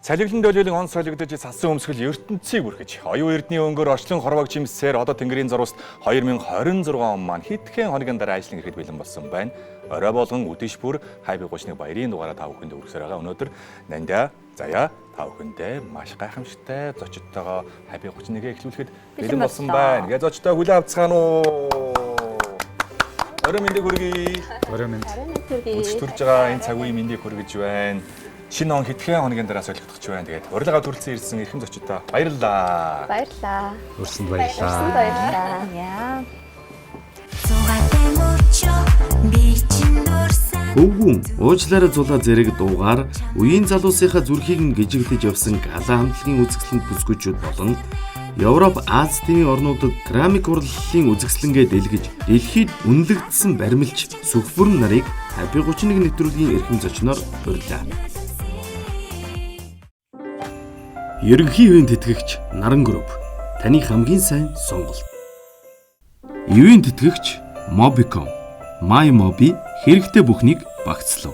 Цалиглан төлөвийн он солигдож салсан өмсгөл ертөнцийг бүрхэж оюун эрдний өнгөөр орчлон хорвоог жимсээр одоо Тэнгэрийн зурваст 2026 он маань хэдхэн хоногийн дараа ажлын ирэхэд бэлэн болсон байна. Орой болгон үдэш бүр хайбыг гучны баярын дугаараа та бүхэнд өргөсөөр байгаа. Өнөөдөр Нандя, Заяа та бүхэндээ маш гайхамшигтай зочдтойгоо хайбыг гучныгээ эхлүүлэхэд бэлэн болсон байна. Гээ зочдтой хүлээн авцгаана уу? Орой мэндийг хүргэе. Орой мэнд. Үдшиж төрж байгаа энэ цаг үеийн мэндийг хүргэж байна. Шинэ он хэдхэн хоногийн дараа солигдох ч байна. Тэгээд урилга төрүүлсэн ирсэн эрхэм зочдтой баярлалаа. Баярлалаа. Өрсөнд баярлалаа. Өрсөнд баярлалаа. Яа. Өвгүн уучлаарай зулаа зэрэг дуугаар үеийн залуусынхаа зүрхийг нь гжигдэж явсан гала хамтлагийн үзэсгэлэнт бүсгүйчүүд болон Европ, Аз тивийн орнуудад керамик урлалын үзэсгэлэнгээ дэлгэж дэлхийд үнэлэгдсэн баримлч сүхбүрэн нарыг Хайбыг 31 нэвтрүүлгийн эрхэм зочноор урилаа. Ерөнхий ивент тэтгэгч Наран групп таны хамгийн сайн сонголт. Ивент тэтгэгч Mobicom MyMobi хэрэгтэй бүхнийг багцлав.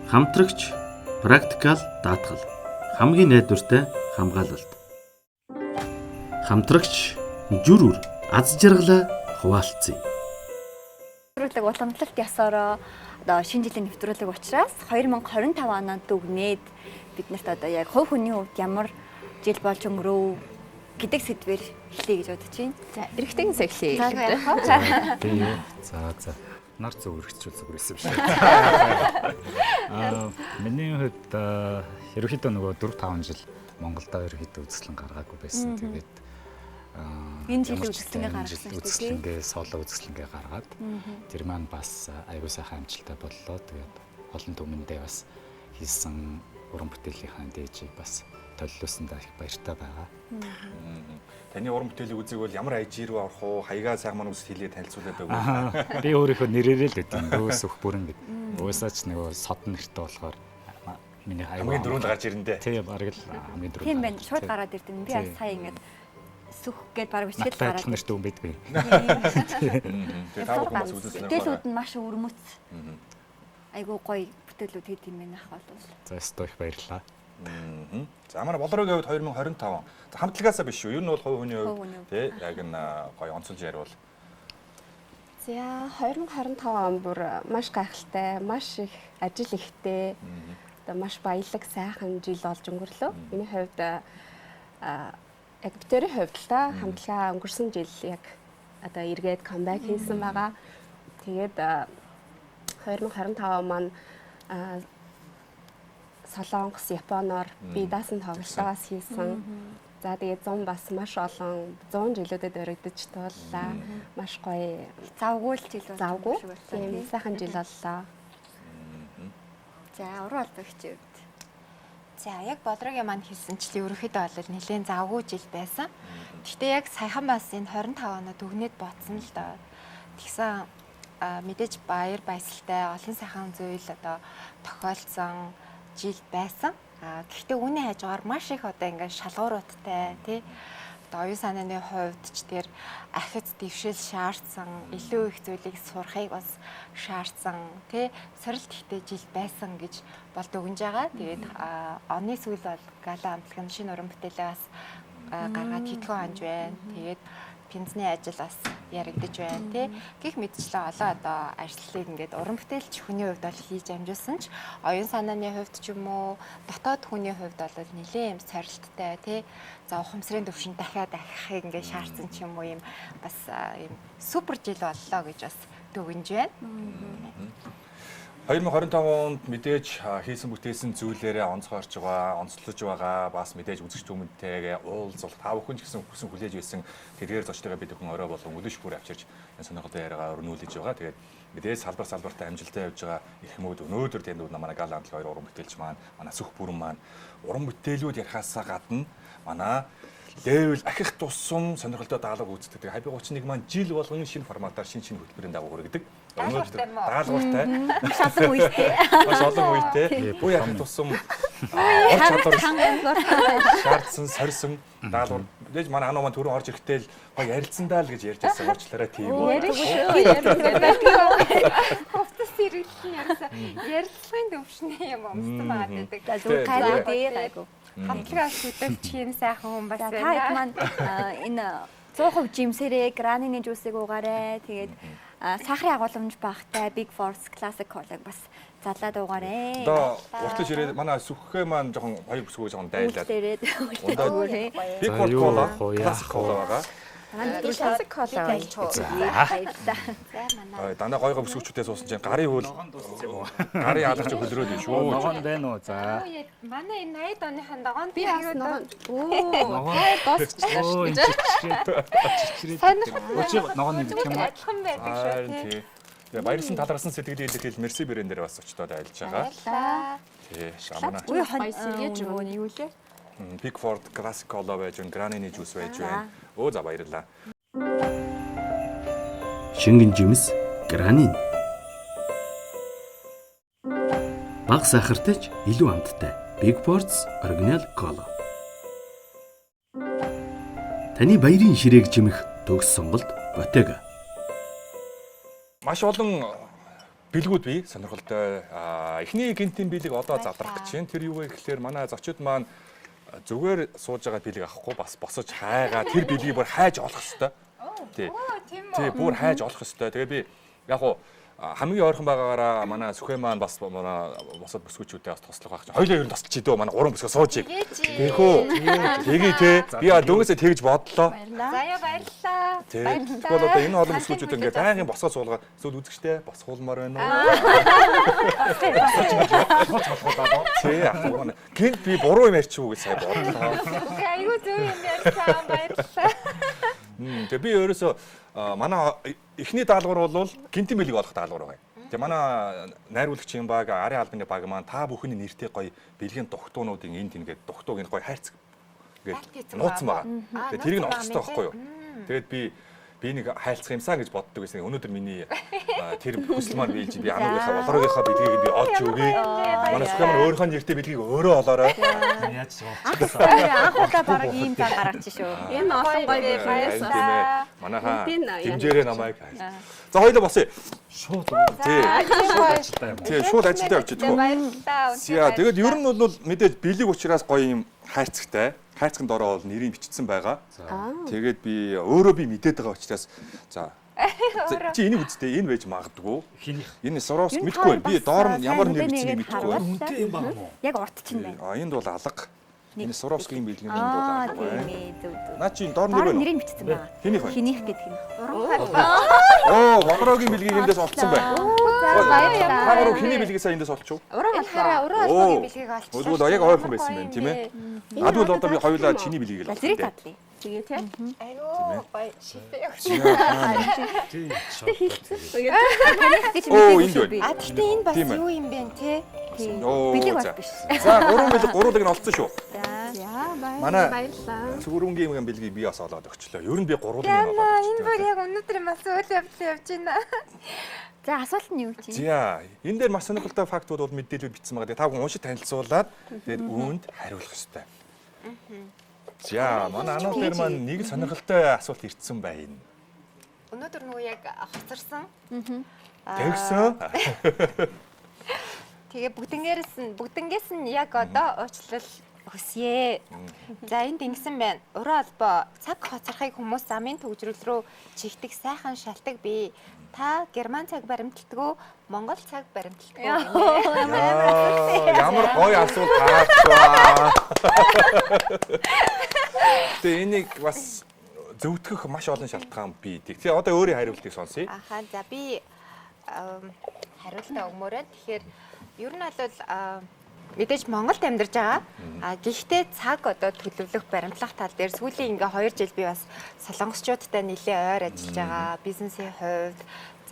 Хамтрагч Practical даатгал хамгийн найдвартай хамгаалалт. Хамтрагч Жүрүр аз жаргалаа хуваалцъя. Нэвтрүүлэг уламжлалт ясаараа одоо шинэ жилийн нэвтрүүлэг учраас 2025 онд дүгнээд биднэрт одоо яг хувь хүний хувьд ямар жил болж өнгөрөв гэдэг сэдвээр эхлэе гэж бодож байна. За, эрэгтэйгээс эхлэе. За. Нар зөв өргөцөл зүгээр байсан биш. Миний хувьд ерөнхийдөө нөгөө 4-5 жил Монголда ерөнхийдөө үзэсгэлэн гаргаагүй байсан. Тэгээд энэ жил үзэсгэлэнгээ гаргасан шүү дээ. Соло үзэсгэлэнгээ гаргаад тэр маань бас аюул сайхан амжилттай боллоо. Тэгээд олон түмэндээ бас хийсэн уран бүтээлийнхаа дээжийг бас төлөвлөсөндөө их баяртай байгаа. Таны уран бүтээлийг үзээгвэл ямар ажир рүү орох уу? Хаягаа сайхан маань үсэт хэлээ танилцуулаад байгаа. Би өөрийнхөө нэрээрээ л өгдөө. Нөөс өх бүрэн гэдэг. Уусаач нөгөө содон нэртэй болохоор миний хамгийн дөрөнд гарч ирэндээ. Тийм бараг л хамгийн дөрөнд. Тийм байна. Шууд гараад ирдэн. Би бас сая ингэж сүх гээд бараг бичгээд гараад нэртэй юм байдгүй. Тэгээд та бүхэн бас үзүүлсэн. бүтээлүүд нь маш өрмөц. Айгуу гоё бүтээлүүд хэд юм бэ нах бол. За өстой их баярлалаа. За манай болроогийн хувьд 2025. За хамтлагаасаа биш шүү. Ер нь бол хувь хүний хувьд тий яг н гоё онцолж ярил. За 2025 он бүр маш гайхалтай, маш их ажил ихтэй, одоо маш баялаг сайхан жил болж өнгөрлөө. Миний хувьд яг битэрийн хувьд л та хамтлага өнгөрсөн жил яг одоо эргээд камбэк хийсэн байгаа. Тэгээд 2025 маань Солонгос, Японоор би даасан тоглолтоос хийсэн. За тэгээд 100 бас маш олон 100 жилүүдэд өргөдөж тууллаа. Маш гоё Завгүй л жил завгүй. Тийм сайхан жил боллоо. За уран албагчид. За яг бодроогийн маань хэлсэнчлэн ерөнхийдөө бол нэлээд завгүй жил байсан. Гэхдээ яг саяхан бас энэ 25 оноо дүгнээд ботсон л доо. Тэгсэн мэдээж баяр баясгалтай олон сайхан зүйл одоо тохиолдсон жил байсан. Гэхдээ үүний хажуугаар маш их одоо ингээд шалгууруудтай тий одоо оюун санааны хувьд ч тэр ахиц дэвшил шаардсан, илүү их зүйлийг сурахыг бас шаардсан тий сорилт ихтэй жил байсан гэж бол дүгнж байгаа. Тэгээд оны сүүл бол гала хамтлагын шинэ уран бүтээлээ бас гаргаад хэдхэн хонж байна. Тэгээд пенсний ажил бас яригдж байна тий. Гэх мэтчлээ олон одоо ажлыг ингээд уран бүтээлч хүний хувьд бол хийж амжуулсан ч оюун санааны хувьд ч юм уу дотоод хүний хувьд бол нэлээд юм сорилттай тий. За ухамсарын төвшин дахиад ахихыг ингээд шаардсан ч юм уу юм бас юм супер жил боллоо гэж бас дүгнж байна. 2025 онд мэдээж хийсэн бүтээсэн зүйлээрээ онцгойрч байгаа, онцлож байгаа, бас мэдээж үзэгч хүмүүнтэйгээ уулзах, та бүхэн ч гэсэн хүсэн хүлээж байсан тэргээр зочдойгоо бид бүхэн орой болон өдөш бүр авчирч энэ сонирхолтой яриагаа өрнүүлж байгаа. Тэгээд мэдээж салбартай амжилттай явж байгаа эрхмүүд өнөөдөр тэнд манай гала хамтлаг 2 уран бүтээлч маань, манай сүх бүрэн маань уран бүтээлүүд ярихаасаа гадна манай левел ахих тусам сонирхолтой даалгавар гүйцэтгэдэг. Хайбыг 31 маань жил болгон шинэ форматаар шинэ хөтөлбөрийн дагуу хүргэдэг. Даалгавартай. Маш олон үетэй. Маш олон үетэй. Үе ахих тусам ор чадвар шаардсан, сорьсон даалгавар мэдээж манай анаа маань түрүүн орж ирэхдээ л гоё ярилцсандаа л гэж ярьж байсан. Уучлаарай тийм үү. Хувцас ирэлтэн ярьсан. Ярилцлагын төвшний юм өмсөн байгаа гэдэг. Зүгээр тайлбар гайгүй. Хамтлагаа хөдөлж юм сайхан хүн бас Та байна. хэд маань энэ 100% жимсэрээ гранины жуусыг уугаарай. Тэгээд сахарын агуулмж багтай Big Force Classic Cola бас залаад уугаарай. Одоо уртлаж ирээд манай сүххээ маань жоохон хоёр бүсгөө жоохон дайлаад. Дээрээ Ундаа уугаарай. Big Force Cola, Classic Cola байгаа. Classic Cola байж Дандаа гойгоо бүсгүүчүүдээ суусан чинь гарын хөл гарын аларч хөлрөөд юм шүү. Ногоон байна уу? За. Манай энэ 80 оныхан догоон би бас ногоон. Дуусчихлаа шүү дээ. Өчиг ногоон нэг юм уу? адилхан байдаг шүү тий. Тэгээ баярлсан талархсан сэтгэлийг илэрхийл Мерси брэнд дээр бас очтоод айлж байгаа. Тий, шамана. Үгүй Spicy гэж нөгөө юу лээ? Big Ford Classic Cola байж гэн гранины жуус байж байна. Өө за баярлалаа. Шингэн жимс гранин. Бага сахартай ч илүү амттай. Big Force Original Cola. Таны баярын ширээг жимэх төгс сонголт Bottega. Маш олон бэлгүүд бий сонирхолтой. Эхний гинтийн бэлэг одоо задрах гэж байна. Тэр юу вэ гэхээр манай зочид маань зүгээр сууж байгаа бэлэг авахгүй бас босож хайгаа тэр бэлгийг бүр хайж олох хэвээр. Тий. Тий, бүр хайж олох хэвээр. Тэгээ би яг хуу хамгийн ойрхон байгаагаараа манай сүхэ маань бас манай босод бүсгүүчүүдээ бас туслах байх чинь. Хоёулаа ер нь тусалж идөө манай гурван бүсгээ суужийг. Тэгэхүү. Тэгийг те. Би дөнгөсөө тэгж бодлоо. Заяа баярлалаа. Тэгвэл одоо энэ олон бүсгүүчүүд ингээд байнгын босгоо суулгаад эсвэл үзэгчтэй босгуулмаар байна уу? Тий, ахаа. Гинт би буруу юм ярьчих уу гэж сайн бодлоо. Окей, аюу зөв юм ярьсан баярлалаа. Тэгээ би өөрөөсөө манай эхний даалгавар бол гинтийн бэлэг олох даалгавар байгаа. Тэгээ манай найруулагчийн баг, арын албаны баг маань та бүхний нэртэй гоё бэлгийн дугтуунуудын энд ингээд дугтууг энэ гоё хайрцаг ингээд нууцсан байгаа. Тэгээ тэрийг нь олох хэрэгтэй байхгүй юу? Тэгээд би нэг хайлцах юмсан гэж боддог гэсэн. Өнөөдөр миний тэр хүсэл маань биелж би ануугийнхаа болорогийнхаа бэлгийг би олж өгье. Манай сүхэ маань өөрийнхөө нэртэй бэлгийг өөрөө олоорой. Яаж суу? анхудаа бараг ийм зал гаргачих шүү. Энэ олон гоё байсан. Манайхаа дэмжээрэй намайг. За хоёулаа босъё. Шууд. Тий, шууд ажилдаа явчих тийм үү? Баярлалаа. За тэгээд ер нь бол мэдээж бэлэг учраас гоё юм хайрцагтай. Хайрцагт ороо бол нэрийг бичсэн байгаа. Тэгээд би өөрөө би мэдээд байгаа учраас за чи энийг үзтээ энэ байж магадгүй. Хинийх. Энэ Соровск мэдгүй байна. Би доор нь ямар нэр бичсэнийг мэдгүй байна. Үнтэй юм байна уу? Яг урт чинь байна. Энд бол алга. Энэ Соровскийн бэлгийн энд бол алга тийм байна. ээ зөв зөв. Наа чи доор нэр Доор байна. нэрийг бичсэн байгаа. Хинийх байна? Хинийх гэдэг нь. Оо, Вагрогийн бэлгийг эндээс олцсон байна. баярлалаа. Та гурав хиний бэлгийг сайн эндээс олчих уу? Уран албаны бэлгийг олчихсан. Өлгөл яг ойрхон байсан байна тийм ээ. Адвал одоо би хоёулаа чиний бэлгийг л Зэрэг олчих. тадлаа. Тэгээ тий. Айгуу бай шипээ. Тийм. Оо, энд байна. А тэгтээ энэ бас Тийм ээ. юу юм бэ те? Оо, Бэлэг за. бас биш. За, гурван бэлэг гуруулыг нь олцсон шүү. Яа Манай- баярлалаа. Сүрүнгийн бэлгийг би бас олоод өгчлөө. Ер нь би гурван Яна олоод энэ бүр өгчлөө. яг өнөөдөр бас үйл явдал явж байна. За асуулт нь юу чи? За, энэ дээр маш сонирхолтой фактууд бол мэдээлэл бичсэн байгаа. Та бүхэн уншиж танилцуулаад тэгээд үүнд хариулах ёстой. За, манай анууд дээр маань нэг сонирхолтой асуулт ирсэн байна. Өнөөдөр нөгөө яг хоцорсон. Тэгсэн. Тэгээ бүгднгээс нь яг одоо уучлал хүсье. За энд ингэсэн байна. Уран албаа цаг хоцорхыг хүмүүс замын төвжрөл рүү чигтэг сайхан шалтгаан бий. Та герман цаг баримталдаг уу? Монгол цаг баримталдаг уу? Ямар гоё асуулт таавчаа. Тэгээ энийг бас зөвтгөх маш олон шалтгаан бий. Тэгээ одоо өөрийн хариултыг сонсъё. Ахаа за би хариултаа өгмөр байна. Тэгэхээр ер нь бол мэдээж Монголд амьдарч байгаа. Гэхдээ цаг одоо төлөвлөх, баримтлах тал дээр сүүлийн ингээ 2 жил би бас солонгосчуудтай нэлээд ойр ажиллаж байгаа. Бизнесийн хувьд,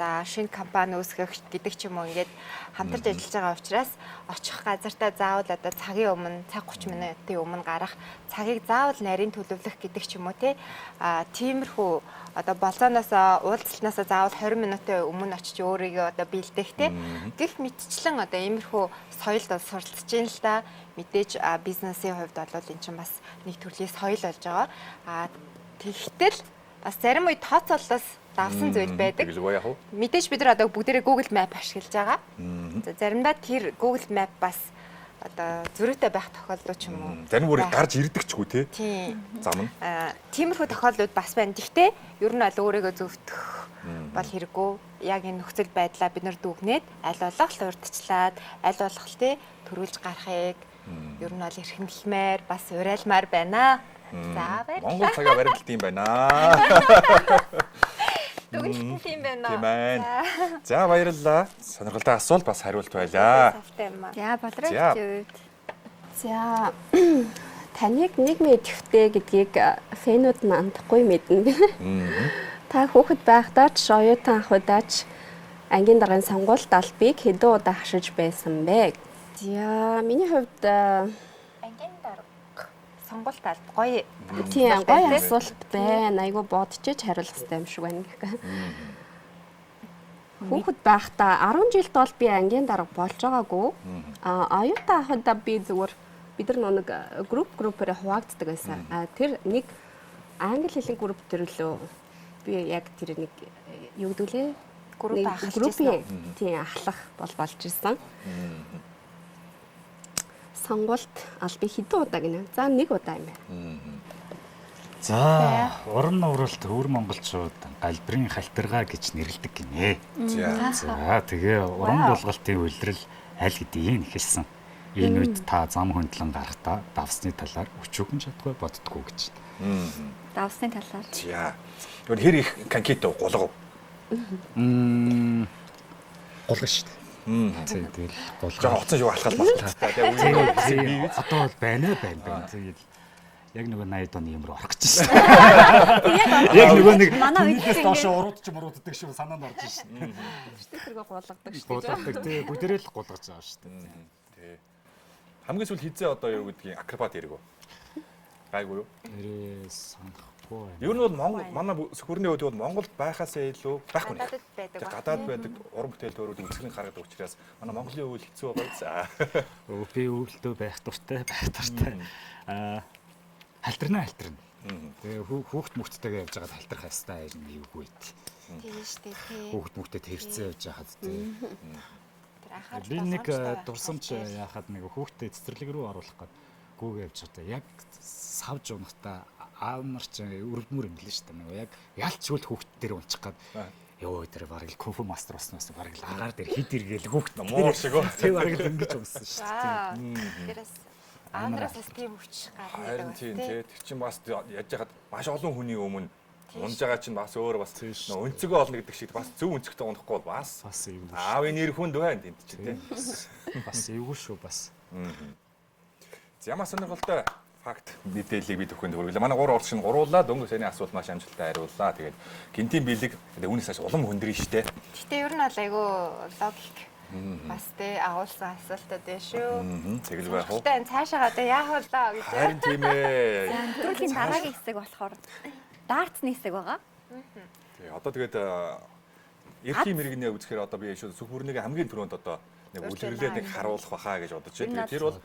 за шинэ компани үүсгэх гэдэг ч юм уу ингээд хамтарч ажиллаж байгаа учраас очих газартаа заавал одоо цагийн өмнө цаг 30 минутын өмнө гарах, цагийг заавал нарийн төлөвлөх гэдэг ч юм уу тиймэрхүү одоо болзооноос уулзалтнаас заавал 20 минутын өмнө очиж өөрийгөө одоо бэлдэх гэх мэтчлэн одоо иймэрхүү соёлд суралцж ийн л да. Мэдээж бизнесийн хувьд бол эн чинь бас нэг төрлийн соёл болж байгаа. Тэгтэл бас зарим үед тооцоололоос давсан зүйл байдаг. Мэдээж бид нар одоо бүгдээрээ Google Map ашиглаж байгаа. За заримдаа тэр Google Map бас одоо зөрүүтэй байх тохиолдол ч юм уу. Зарим бүрийг гарч ирдэг ч үгүй тий. Зам нь. Тиймэрхүү тохиолдлууд бас байна. Гэхдээ ер нь аль өөрийгөө зөвтгөх бол хэрэггүй. Яг энэ нөхцөл байдлаа бид нар дүгнээд аль болох л урдчлаад аль болох тий төрүүлж гарахыг ер нь бол эрхэмлэмээр бас урайлмаар байна. За баярлалаа. Монгол цагаа баримталт юм байна. Дүгнэлт юм байна. Тийм байна. За баярлалаа. Сонирхолтой асуулт бас хариулт байлаа. За бодрогч. За таныг нийгмийн идэвхтэй гэдгийг фэнүүд мандахгүй мэднэ. Та хүүхэд байхдаа ч оюутан ахуйдаа ч ангийн даргын сонгуульд албыг хэдэн удаа хашиж байсан бэ? За миний хувьд ангийн дарга сонгуульд алба гоё. Тийм гоё асуулт байна. Айгу бодчихж хариулах хэрэгтэй юм шиг байна гэх. Хүүхэд байхдаа 10 жилд бол би ангийн дарга болж байгаагүй. Оюутан ахуйдаа би зүгээр бид нар нэг группээр хуваагддаг байсан. Тэр нэг англи хэлний групп төрлөө би яг тэр нэг юу гэдүүлээ группийн тийм ахлах бол болж ирсэн. Сонгуульд албыг хэдэн удаа гинэ? За нэг удаа юм байна. За уран нууралт өвөр монголчууд галбирын халтаргаа гэж нэрлэдэг гинэ. За тэгээ уран булгалтын үйлрэл аль хэдийн ихэлсэн. Энэ үед та зам хөндлөн гарахдаа давсны талаар өчүүхэн чадгүй боддгоо гэж. Давсны талаар. За. Тэгвэл хэр их конкрет гулгав? Гулгана шүү дээ. Тэгэл Жоо хоцсон шүү алхал болтой. Тэгээ одоо бол байна. Тэгээд яг нөгөө 80-д оны юм руу орох гэж байна. Яг нөгөө нэг манайс доош урууддаг шүү санаанд орж байна. Тэргээ гулгадаг шүү. Гулгадаг тий бүгдээрээ л гулгаж байгаа шүү дээ. Тий. Хамгийн сүүл хизээ одоо юу гэдгийг акробат яриг үү? Гайгүй юу? Нэрээ санахгүй байна. Ер нь бол Монгол манай сөхөрний үед бол Монголд байхаасаа илүү байхгүй нэг. Гадаадд байдаг. Гадаад байдаг уран бүтээл төрүүд үзэсгэлэн гаргадаг учраас манай Монголын үйл хэцүү байгаа. За. Би өвөлдөө байх дуртай. Халтарна. Тэгээ хүүхд мөхттэйгээ явж байгаад халтарх хастаа юм юугүй. Тийм шүү дээ тий. Хүүхд мөхттэй тэрцээ явж байгаад тий. Тэр анхаарч Би нэг дурсамж яхад нэг хүүхдэд цэцэрлэг рүү оруулах гээд гүүгээ явж байгаа. Яг савж унахтаа аав нар ч өрөвдмөр юм лээ шүү дээ. Нэг яг ялчгүй хүүхд дээр унчих гээд ёо тэр бараг л кунфу мастер болсноос бараг л агаар дээр хид иргээл хүүхд муу шиг үү? Тэг бараг л ингэж унсан шүү дээ. Тэрээс андраасаас тийм хүч гарна Харин тийм тий. Тэр чинь бас яаж яхад маш олон хүний өмнө унж байгаа чинь бас өөр бас өнцгөө олно гэдэг шиг бас зөв өнцгтэй унахгүй бол бас эвгүй. аавын нэр хүнд байна тэнд чи тий. Бас эвгүй шүү бас. Ямар сонирхолтой факт мэдээллийг бид бүхэнд хүргэлээ. Манай 3 орчин гуруулаа дөнгөж саяны асуулт маш амжилттай хариуллаа. Тэгээд гинтийн бэлэг үүнээс хойш улам хүндрэн штэ. Гэтэ ер нь бол айгүй логик бас тэ агуулсан асуултууд байна шүү. Тэгэл байх уу? Гэтэ цаашаа одоо яах вэ гэж. Харин тийм ээ. Нэвтрүүлгийн дараагийн хэсэг болохоор дартсны хэсэг байгаа. Тий, одоо тэгээд эрхийн мэрэгнээ үзэхээр одоо би шүү сөхөрнийг хамгийн түрүүнд одоо нэг үлгэрлээд нэг харуулах бахаа гэж бодож байна. Тэр бол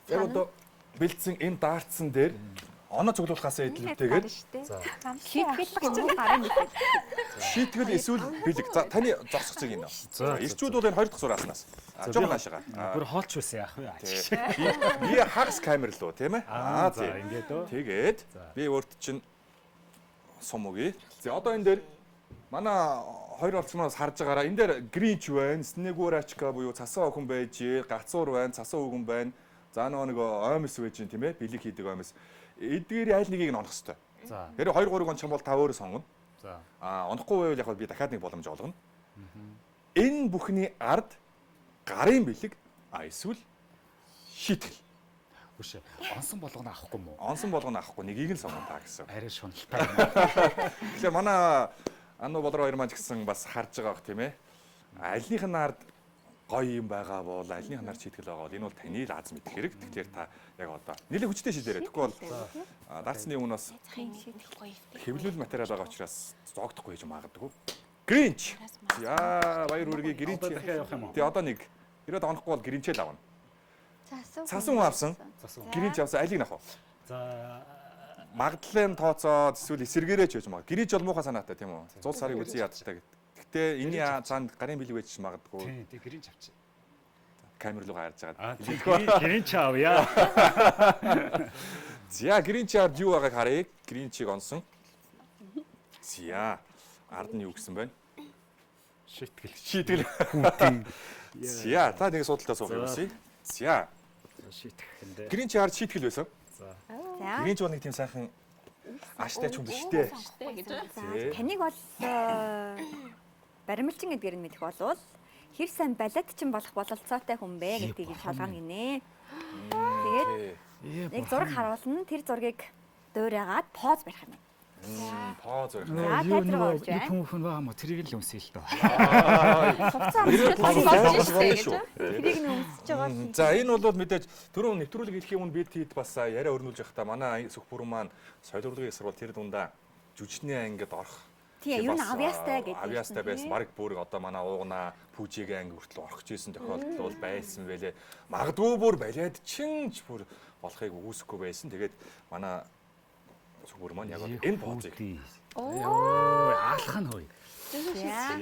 яг одоо бэлдсэн энэ дартсан дээр оноо цуглуулахаас эдлүүтэйгээр Шийтгэл гарын мэт. шийтгэл эсвэл бэлэг. За таны зогсох зэг энэ. Ирчүүд бол энэ хоёр дахь зурааснаас. Жоо хаашаа. Бүр хоолч үсэн яах вэ? Би хагас камер лөө тийм ээ. За ингээд үү. Тэгээд би өөрт чинь сум өгье. За одоо энэ дээр манай хоёр орчмоос харж байгаараа энэ дээр гринч байна, снегурачка буюу цасан охин байж, гацуур байна, цасан өвгөн байна. За нэг оймс байж тийм ээ, бэлэг хийдэг оймс. Эдгээр айл нэгийг нь онох хэрэгтэй. За. Тэр 2 3 он ч юм бол та өөрөө сонгоно. За. Онохгүй байвал яг би дахиад нэг боломж олгоно. Энэ бүхний ард гарын бэлэг эсвэл шийтгэл. Хүшээ. Онсон болгоно авахгүй мó. Онсон болгоно авахгүй нэгийг нь сонгоно та гэсэн. Арай шуналтай. Тэгэхээр манай Ану болроо хоёр маань ч гэсэн бас харж байгаа бох тийм ээ. Альнийх нь ард гоё юм байгаа бол альнийх нь ард шийтгэл байгаа бол энэ бол таны л аз мэдэх хэрэг. Тэгэхээр та яг одоо нэлээд хүчтэй шийдээрэй. Тэгэхгүй бол дарцны өмнө бас хэвлэл материал байгаа учраас зоогдохгүй гэж магадгүй. Гринч. Яа, баяр үргээ гринч дахиад явах юм уу? Тэгээ одоо нэг 90 онохгүй бол гринчэл авна. Цасан авсан. Засуу. Гринч авсан алийг нах уу? За Магадлалын тооцоод эсвэл эсэргээрээ ч байж магад. Гринч бол муухай санаатай тийм үү? 100 сарыг үзье ядтай гэд. Гэхдээ энэний цаанд гарын бэлэг байж магадгүй. тийм тэг гэрийн авчих. Камер руу гарч Аа байгаа. гэрийн ч авъя. За гринчаар юу байгааг харъя. Гринчийг онсон. За ард нь юу гэсэн байна? Шийтгэл. Хүүтэн. За та нэг судалтаа суух юм си. За Шийтгэхэндээ. гринч ард шийтгэл байсан. За. За. Гринч бол нэг тийм сайхан ааштай ч юм биш дээ. За, таныг бол баримлчин гэдгээр нь мэдэх болвол хэр сайн балетчин болох бололцоотой хүн бэ гэдгийг шалгана гинэ. Тэгээд нэг зураг харуулна. Тэр зургийг дуурайгаад поз барих юм. Поо зураг. За, театрыг орж байна. Хүн байгаа мó тэрийг л өмсөе л дөө. Хувцас тэрийг нь өмсөж байгаа. За энэ бол мэдээж түрүүн нэвтрүүлэг хэлэх юм бид хэд бас яриа өрнүүлж явахдаа манай сүх бүрэн маань соёлын сурвал тэр дундаа жүжигчний ангид орох. Тийм, юу н авьяастай гэдэг. Авьяастай байсан. Бараг бүр одоо манай уугна пүүжигийн анги хүртэл орох гэсэн тохиолдол бол байсан байлээ. Магадгүй бүр балиад чинж бүр болохыг үүсэхгүй байсан. Тэгээд манай сүх бүрэн маань яг энэ позыг. Аалах нь хөөе.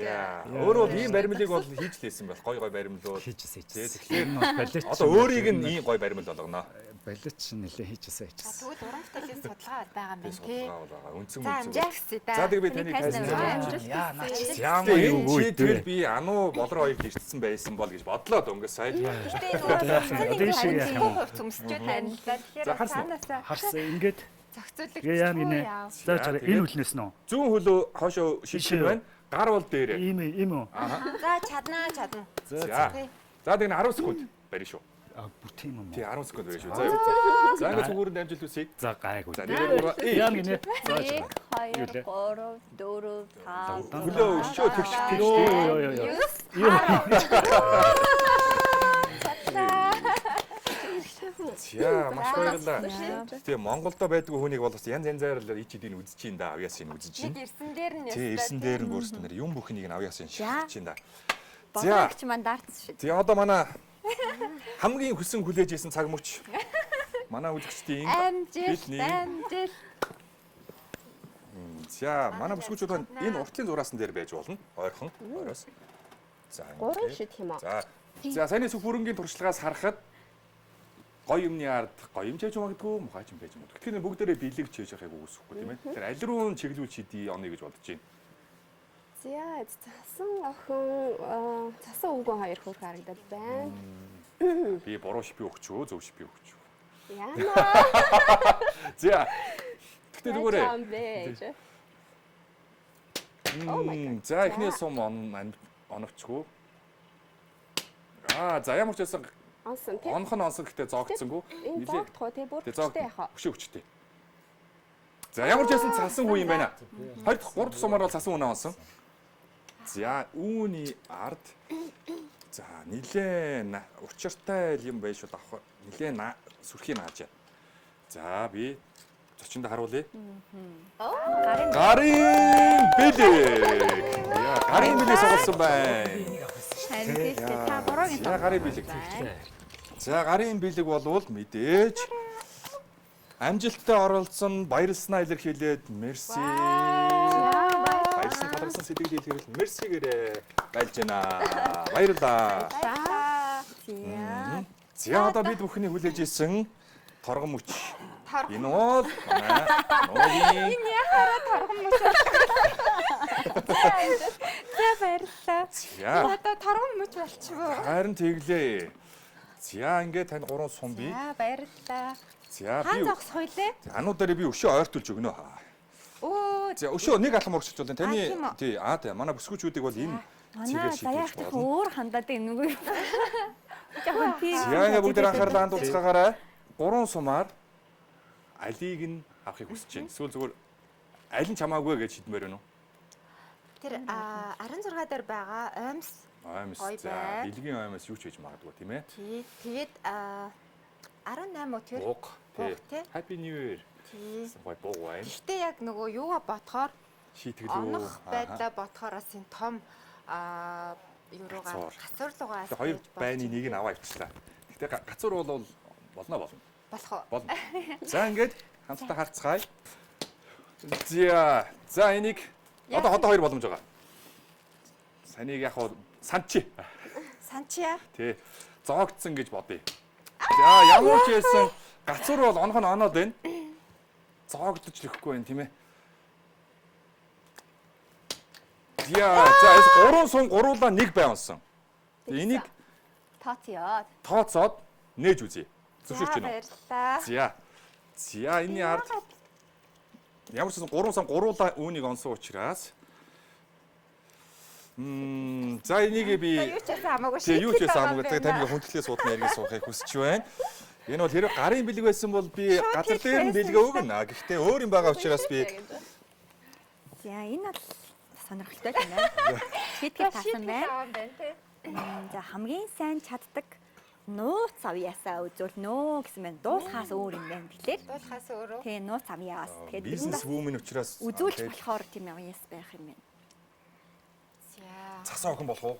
Яа. Өөрөө ийм баримлыг бол хийж лээсэн байх. Гой баримлууд. Хийжсэн. Тэгэхээр Энэ бол балет. одоо өөрийг нь ийм гой баримл болгоно. Балет ч нэлээ хийжсэн хийжсэн. Тэгвэл уран бүтээлийн судалгаа байгаа юм байна тий. Үнцэн За амжаагсаа да. За тэгээ би таныг Тайсан тайлбарлаж Яа наач байна. ямар юу Чи вэ? тэгэл би ану болроо хоёрт ирсэн байсан бол гэж бодлоо дөнгөс сая. Гэтэ нөгөө Дэшиг яах юм уу? хувц өмсчүүд танилцлаа. Тэгэхээр За, харсан уу? цаанаасаа Харсан ингээд зохицуулах гээ яа гинэ. За чараа энэ үлнээс нөө. Зүүн хөлөө хоошоо шишгэн байна. Гар бол дээрээ. Ийм үү? За чадна. За. За тэгээ 10 секунд барь шүү. А бүр тийм юм уу? Тий 10 секунд барь шүү. За. За ингээд цүгүүрэнд амжилт хүсье. За гайгүй. За нэрээ Яа гинэ. За 1 2 3 4 5 хөлөө өшөө тэгш тэгш. Юу. За маш баярлалаа. Тэгээ Монголдо байдгүй хүнийг бол бас янз янзаар л ичидийг үзэж чинь да авьяасыг үзэж чинь. Ирсэн дээр нь Тий ирсэн дээр нь бүрснээр юм бүхнийг нь авьяасыг шахаж чинь да. Бодлогч маань дартс шүү. Тэгээ одоо манай хамгийн хүсэн хүлээж исэн цаг мөч. Манай үзэгчдийн амжилт. За манай бүсгүүчүүд маань энэ уртлын зураасан дээр байж болно. Ойрхон. Ойроос. За. Гурван шийдэх юм уу? За. За саяны сүх бүрэнгийн туршлагаас харахад гоё юмны ард гоё юм чийж магадгүй мухай юм байж магадгүй. Тэгэхээр бүгдээрээ бэлэг чийж яхахыг үгүйсэхгүй тийм ээ. Тэгэхээр аль руу нь чиглүүл шийдий оны гэж бодож байна. За цасан охин цасан өвгөн хоёр хөрх харагдаад байна. Би буруу шипи өгч үү, зөв шипи өгч үү. Яна. За. Тэгтээ зүгээрээ. За эхний сум оновчгүй. За ямар ч байсан Онсон тий. онхон онсон гэхдээ зоогдсонгүй. Энэ зоогдох уу тий бүр хүчтэй яхаа. Өшөө хүчтэй. За ямар ч байсан цасан хүн юм байна. 2 дахь 3 дахь сумаар бол цасан хүн онсон. За үүний ард за нилээн учиртай юм байж шүү давах. Нилээн сүрхийг нааж. За би зочинд харуулъя. Гарын бэлэг. Яа, гарын бэлэг соголсон байна. Та бороогийн За гарын бэлэг. За гарын бэлэг болвол мэдээж амжилттай оролцсон баярлснаа илэрхийлээд мерси. Баярлсан талархсан сэтгэл илэрхийлэл мерсигээрээ байлж байна. Баярлалаа. За одоо бид бүхний хүлээж исэн торгон мөч. Энэ бол манай нуугийн Энэ яхаараа торгон мөч. За баярлалаа. за Одоо торгон мөч болчихвоо. харин тэглээ. За ингээд тань 3 сум бий. За баярлалаа. За Хаан би зогсох хүлээ. ануудаараа би өшөө ойртуулж өгнө. Оо За өшөө нэг алхам урагшиж байна. тийм үү? Таны тий тий манай бүсгүүчүүдийг бол энэ Манай заяах жоохон өөр хандаад байна нүгөө. Жоохон тийм. За ингээд бүгд анхаарлаа хандуулцгаагаарай. 3 сумаар алийг нь авахыг хүсэж байна. Эсвэл зүгээр аль нь чамаагүй гэж шийдмээр байна уу? Тэр 16 дээр байгаа оймс Аймс. Гоё За, байна. бэлгийн аймс юу ч хийж магадгүй тийм ээ. тий. Тэгээд 18 өдөр. Бууг. Бууг, тий. Happy New Year. Тий. Гой бууг байна. Гэхдээ яг нөгөө юугаа бодохоор Шийтгэл үү? онох байдлаа бодохоороос энэ том юуруугаа гацуур руугаа Тэгээ хоёр байны нэг нь аваа ивчлаа. Гэтэ гацуур бол болно. болох уу? Болно. За ингээд хамтдаа харцгаая. За энийг одоо хоёр боломж байгаа. Санийг яг хуу санчи. Санчия. Тий. Зоогдсон гэж бодъё. За ямар ч байсан гацуур бол онох нь оноод байна. Зоогдож лэхгүй байна тийм ээ. За 3 сум гуруулаа 1 байнсан. Энийг Тооцёо. тооцоод нээж үзье. Зөвшөөрч байна уу? Баярлалаа. За энэний ард ямар ч 3 сум гуруулаа үүнийг онсон учраас за энийг би Юу ч байсан хамаагүй тий юу ч шийдэл байсан байгаа амгүй юм таны байна. хүндлээ суутны яриг суухыг хүсэж байна. Энэ бол хэрэг гарын бэлэг байсан бол би газар дээр нь бэлгээ өгнө. Гэхдээ өөр юм байгаа учраас би За энэ бол сонирхолтой юм байна. Шийтгэл таасан байна. За хамгийн сайн чаддаг нууц авьяасаа үзвэл нөө гэсэн байна. Дуусхаас өөр юм байна тэгэхээр. Дуулахаас өөрөө. Тэгээ нууц авьяас. Тэгэхээр бизнес вумен учраас үзүүлж болохоор тийм авьяас байх юм байна. За. цасан охин болох уу?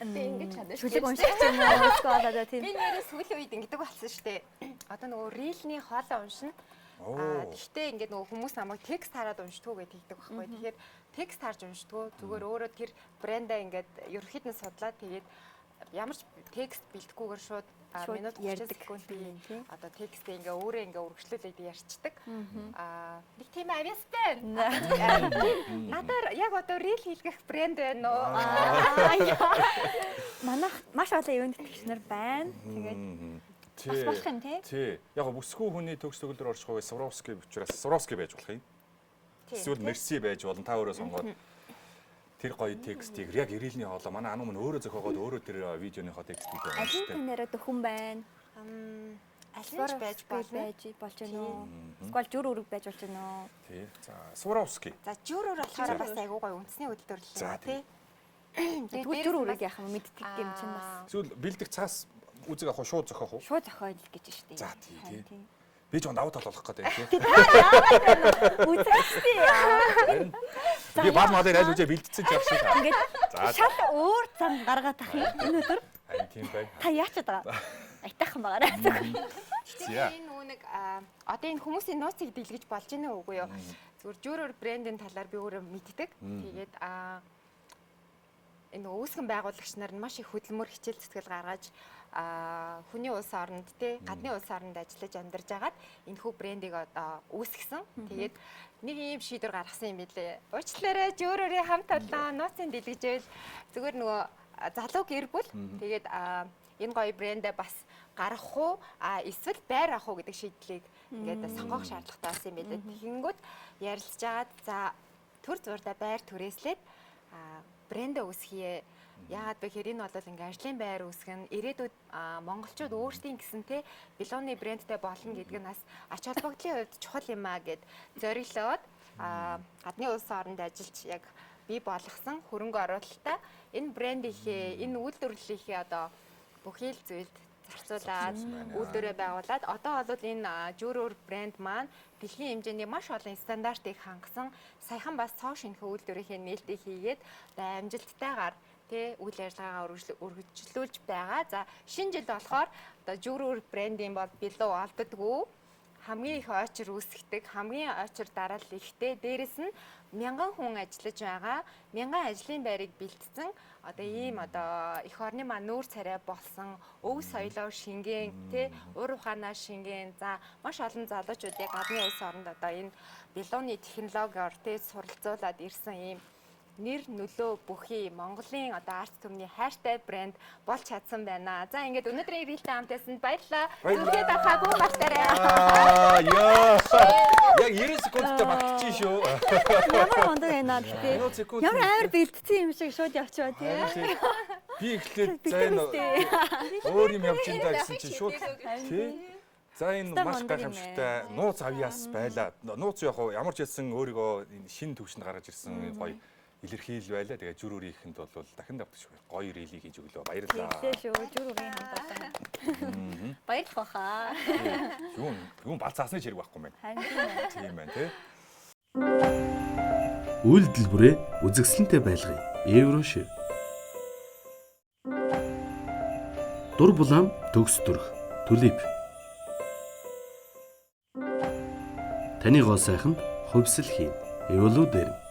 Ингэж чадаж. Шүлэг уншиж юм уу? Эсвэл одоо тийм. Би нэрээ сүүлийн үед ингэдэг болсон шүү дээ. Одоо нөгөө рилний хоолоо уншина. Гэхдээ ингээд нөгөө хүмүүс намайг текст хараад уншдгоо гэж хэлдэг байхгүй. Тэгэхээр текст харж уншдгоо зүгээр өөрөө тэр брендаа ингээд ерөөхдөө нь судлаад тэгээд ямар ч текст бэлтгүүгээр шууд минут 30 секунд одоо текстээ ингээ өөрөө ингээ үргэлжлүүлээд ярьцдаг. Нэг тийм авьяас байна. Надаар яг одоо рил хийлгэх брэнд байна уу? Манайх маш олон юунд итгэгчнэр байна. Тэгээд бас болох юм тий. Тий. Яг бүсгүй хүний төгс төгөлдөр орчихгүй Сваровский учраас Сваровский байж болох юм. Эсвэл Мерси байж болно. Та өөрөө сонгоод тэр гоё текстийг яг ирээлний хоолоо манай ануу мань өөрөө зохиогоод өөрөө тэр видеоныхоо текстийг Алин өгсөн. танараа дөхөн байна. Альвар байж болно. Байж болж байна уу? Эсвэл жүр үрэг байж болж байна уу? Тий. За Сваровский. За жүрөөр болохоор бас айгуу гоё үндэсний хөдөлгөөн За, тий. Тэгвэл жүр үрэг яах юм мэддэг юм чинь бас. Эсвэл бэлдэх цаас үзэг авах уу, шууд зохиох уу? Шууд зохиол гэж штеп. За тий. Би ч давуу тал болох гэдэг тий. Үзэстэй. Би бал малын аль үжээ бэлдсэн ч явах шиг. Ингээд За шал өөр зам гаргаад тах юм. Өнөөдөр харин тийм байна. та яачаад байгаа? Айтайхан байгаарай. За. Энэ нөгөө нэг одоо энэ хүмүүсийн нууцыг дэлгэж болж байна уу үгүй юу? Зүгээр жүрөөр брендийн талаар би өөрөө мэддэг. Тэгээд энэ үүсгэн байгуулагч нар нь маш их хөдөлмөр хичээл зүтгэл гаргаж хүний улс оронд те гадны улс оронд ажиллаж амьдарч агаад энэ хүү брендийг одоо үүсгэсэн. Тэгээд нэг юм шийдвэр гаргасан юм билээ. Уучлаарай жөөрөөрийн хамт олон нууцын дэлгэжэл зүгээр нөгөө залуу гэр бүл тэгээд энэ гоё брэндээ бас гаргах уу эсвэл байр авах уу гэдэг шийдлийг ингээд сонгох шаардлагатай болсон юм билээ. Тэгэнгүүт ярилцж агаад за төр зурдаа байр түрээслээд брэндээ үүсгэе. Яагаад вэ гэхээр энэ бол ингээ ажлын байр үүсгэн ирээдүйд монголчууд өөрсдийн гэсэн те билууны брэндтэй болно гэдэг нь бас ач холбогдлын хувьд чухал юм аа гэд зориглоод гадны улс оронд ажиллаж яг бий болгосон хөрөнгө оруулалтаа энэ брэндийнхээ энэ үйлдвэрлэлийнхээ одоо бүхий л зүйлд зарцуулаад үйлдвэрээ байгуулад одоо бол энэ жүрөөр брэнд маань дэлхийн хэмжээний маш олон стандартыг хангасан саяхан бас цоо шинэхэн үйлдвэрийн нээлтийг хийгээд одоо амжилттайгаар тэ үйл ажиллагаагаа үргэлжлүүлж байгаа. За шинэ жил болохоор одоо жүрөөр брендийн бол билүү олддоггүй хамгийн их очир үүсгдэг, хамгийн очир дараал ихтэй. Дээрэс нь 1000 хүн ажиллаж байгаа, 1000 ажлын байрыг бэлдсэн. Одоо ийм одоо эх орны маань нүүр царай болсон, өв соёлоор шингэн, тэ ур ухаанаа шингэн. За маш олон залуучуудыг гадны улс оронд одоо энэ билууны технологиор тэ суралцуулаад ирсэн ийм нэр нөлөө бүхий Монголын одоо арт түмний хайртай брэнд болж чадсан байна. За ингээд өнөөдрийн рилтэй хамтаасанд баярлалаа. Зүрхэд ахаагүй бартаарай. Яа. Яг 90 секундтай багтчих шүү. Ямар ондоо байна гэхдээ. Ямар амар бэлдсэн юм шиг шууд явчихаа тий. Би эхлээд за энэ өөр юм явж энэ гэсэн чинь шууд тий. За энэ маш гайхамшигтай нууц авьяас байла. Нууц яг ямар ч хэлсэн өөрийгөө энэ шинэ төвшөнд гаргаж ирсэн гоё илэрхийл байлаа. Тэгээ жүр өрийнхэнд бол дахин давтчих гоё религ хийж өглөө. Баярлалаа. Тэгтээ шүү. Жүр үрийн хамгаалсан. Баярлах баха. Юун балцаасны хэрэг байхгүй мэн. Харин тийм Тийм байна тий. Үйлдэлбэрээ үзэгсэлэнтэй байлгая. Еврошив. Дур булаам төгс дүрх. Түлип. Таны гоо сайханд хувьсэл хийн. Эволюдэр.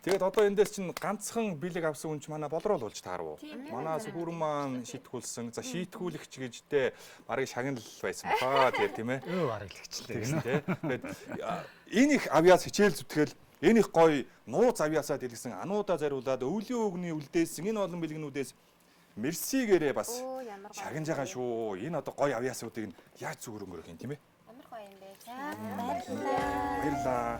Тэгээд одоо эндээс чинь ганцхан бэлэг авсан хүн ч манай болрол болж таарав. Манай сүгүрэн маань шийтгүүлсэн. За шийтгүүлэгч гэжтэй барыг шагнал байсан баха тэгээд тийм ээ. Өө бараглагчлаа Тэгсэн тий. Тэгээд энэ их авьяас хичээл зүтгэл энэ их гоё нууц авьяасаа дэлгэсэн ануудаа зариулаад өвлийн өгний үлдээсэн энэ олон бэлгнүүдээс мерсигээрээ бас шагнаж байгаа шүү. Энэ одоо гоё авьяасуудыг яаж зүгөрөнгөрөх юм тийм ээ. Ямар гоё юм бэ. За баярлалаа. Баярлалаа.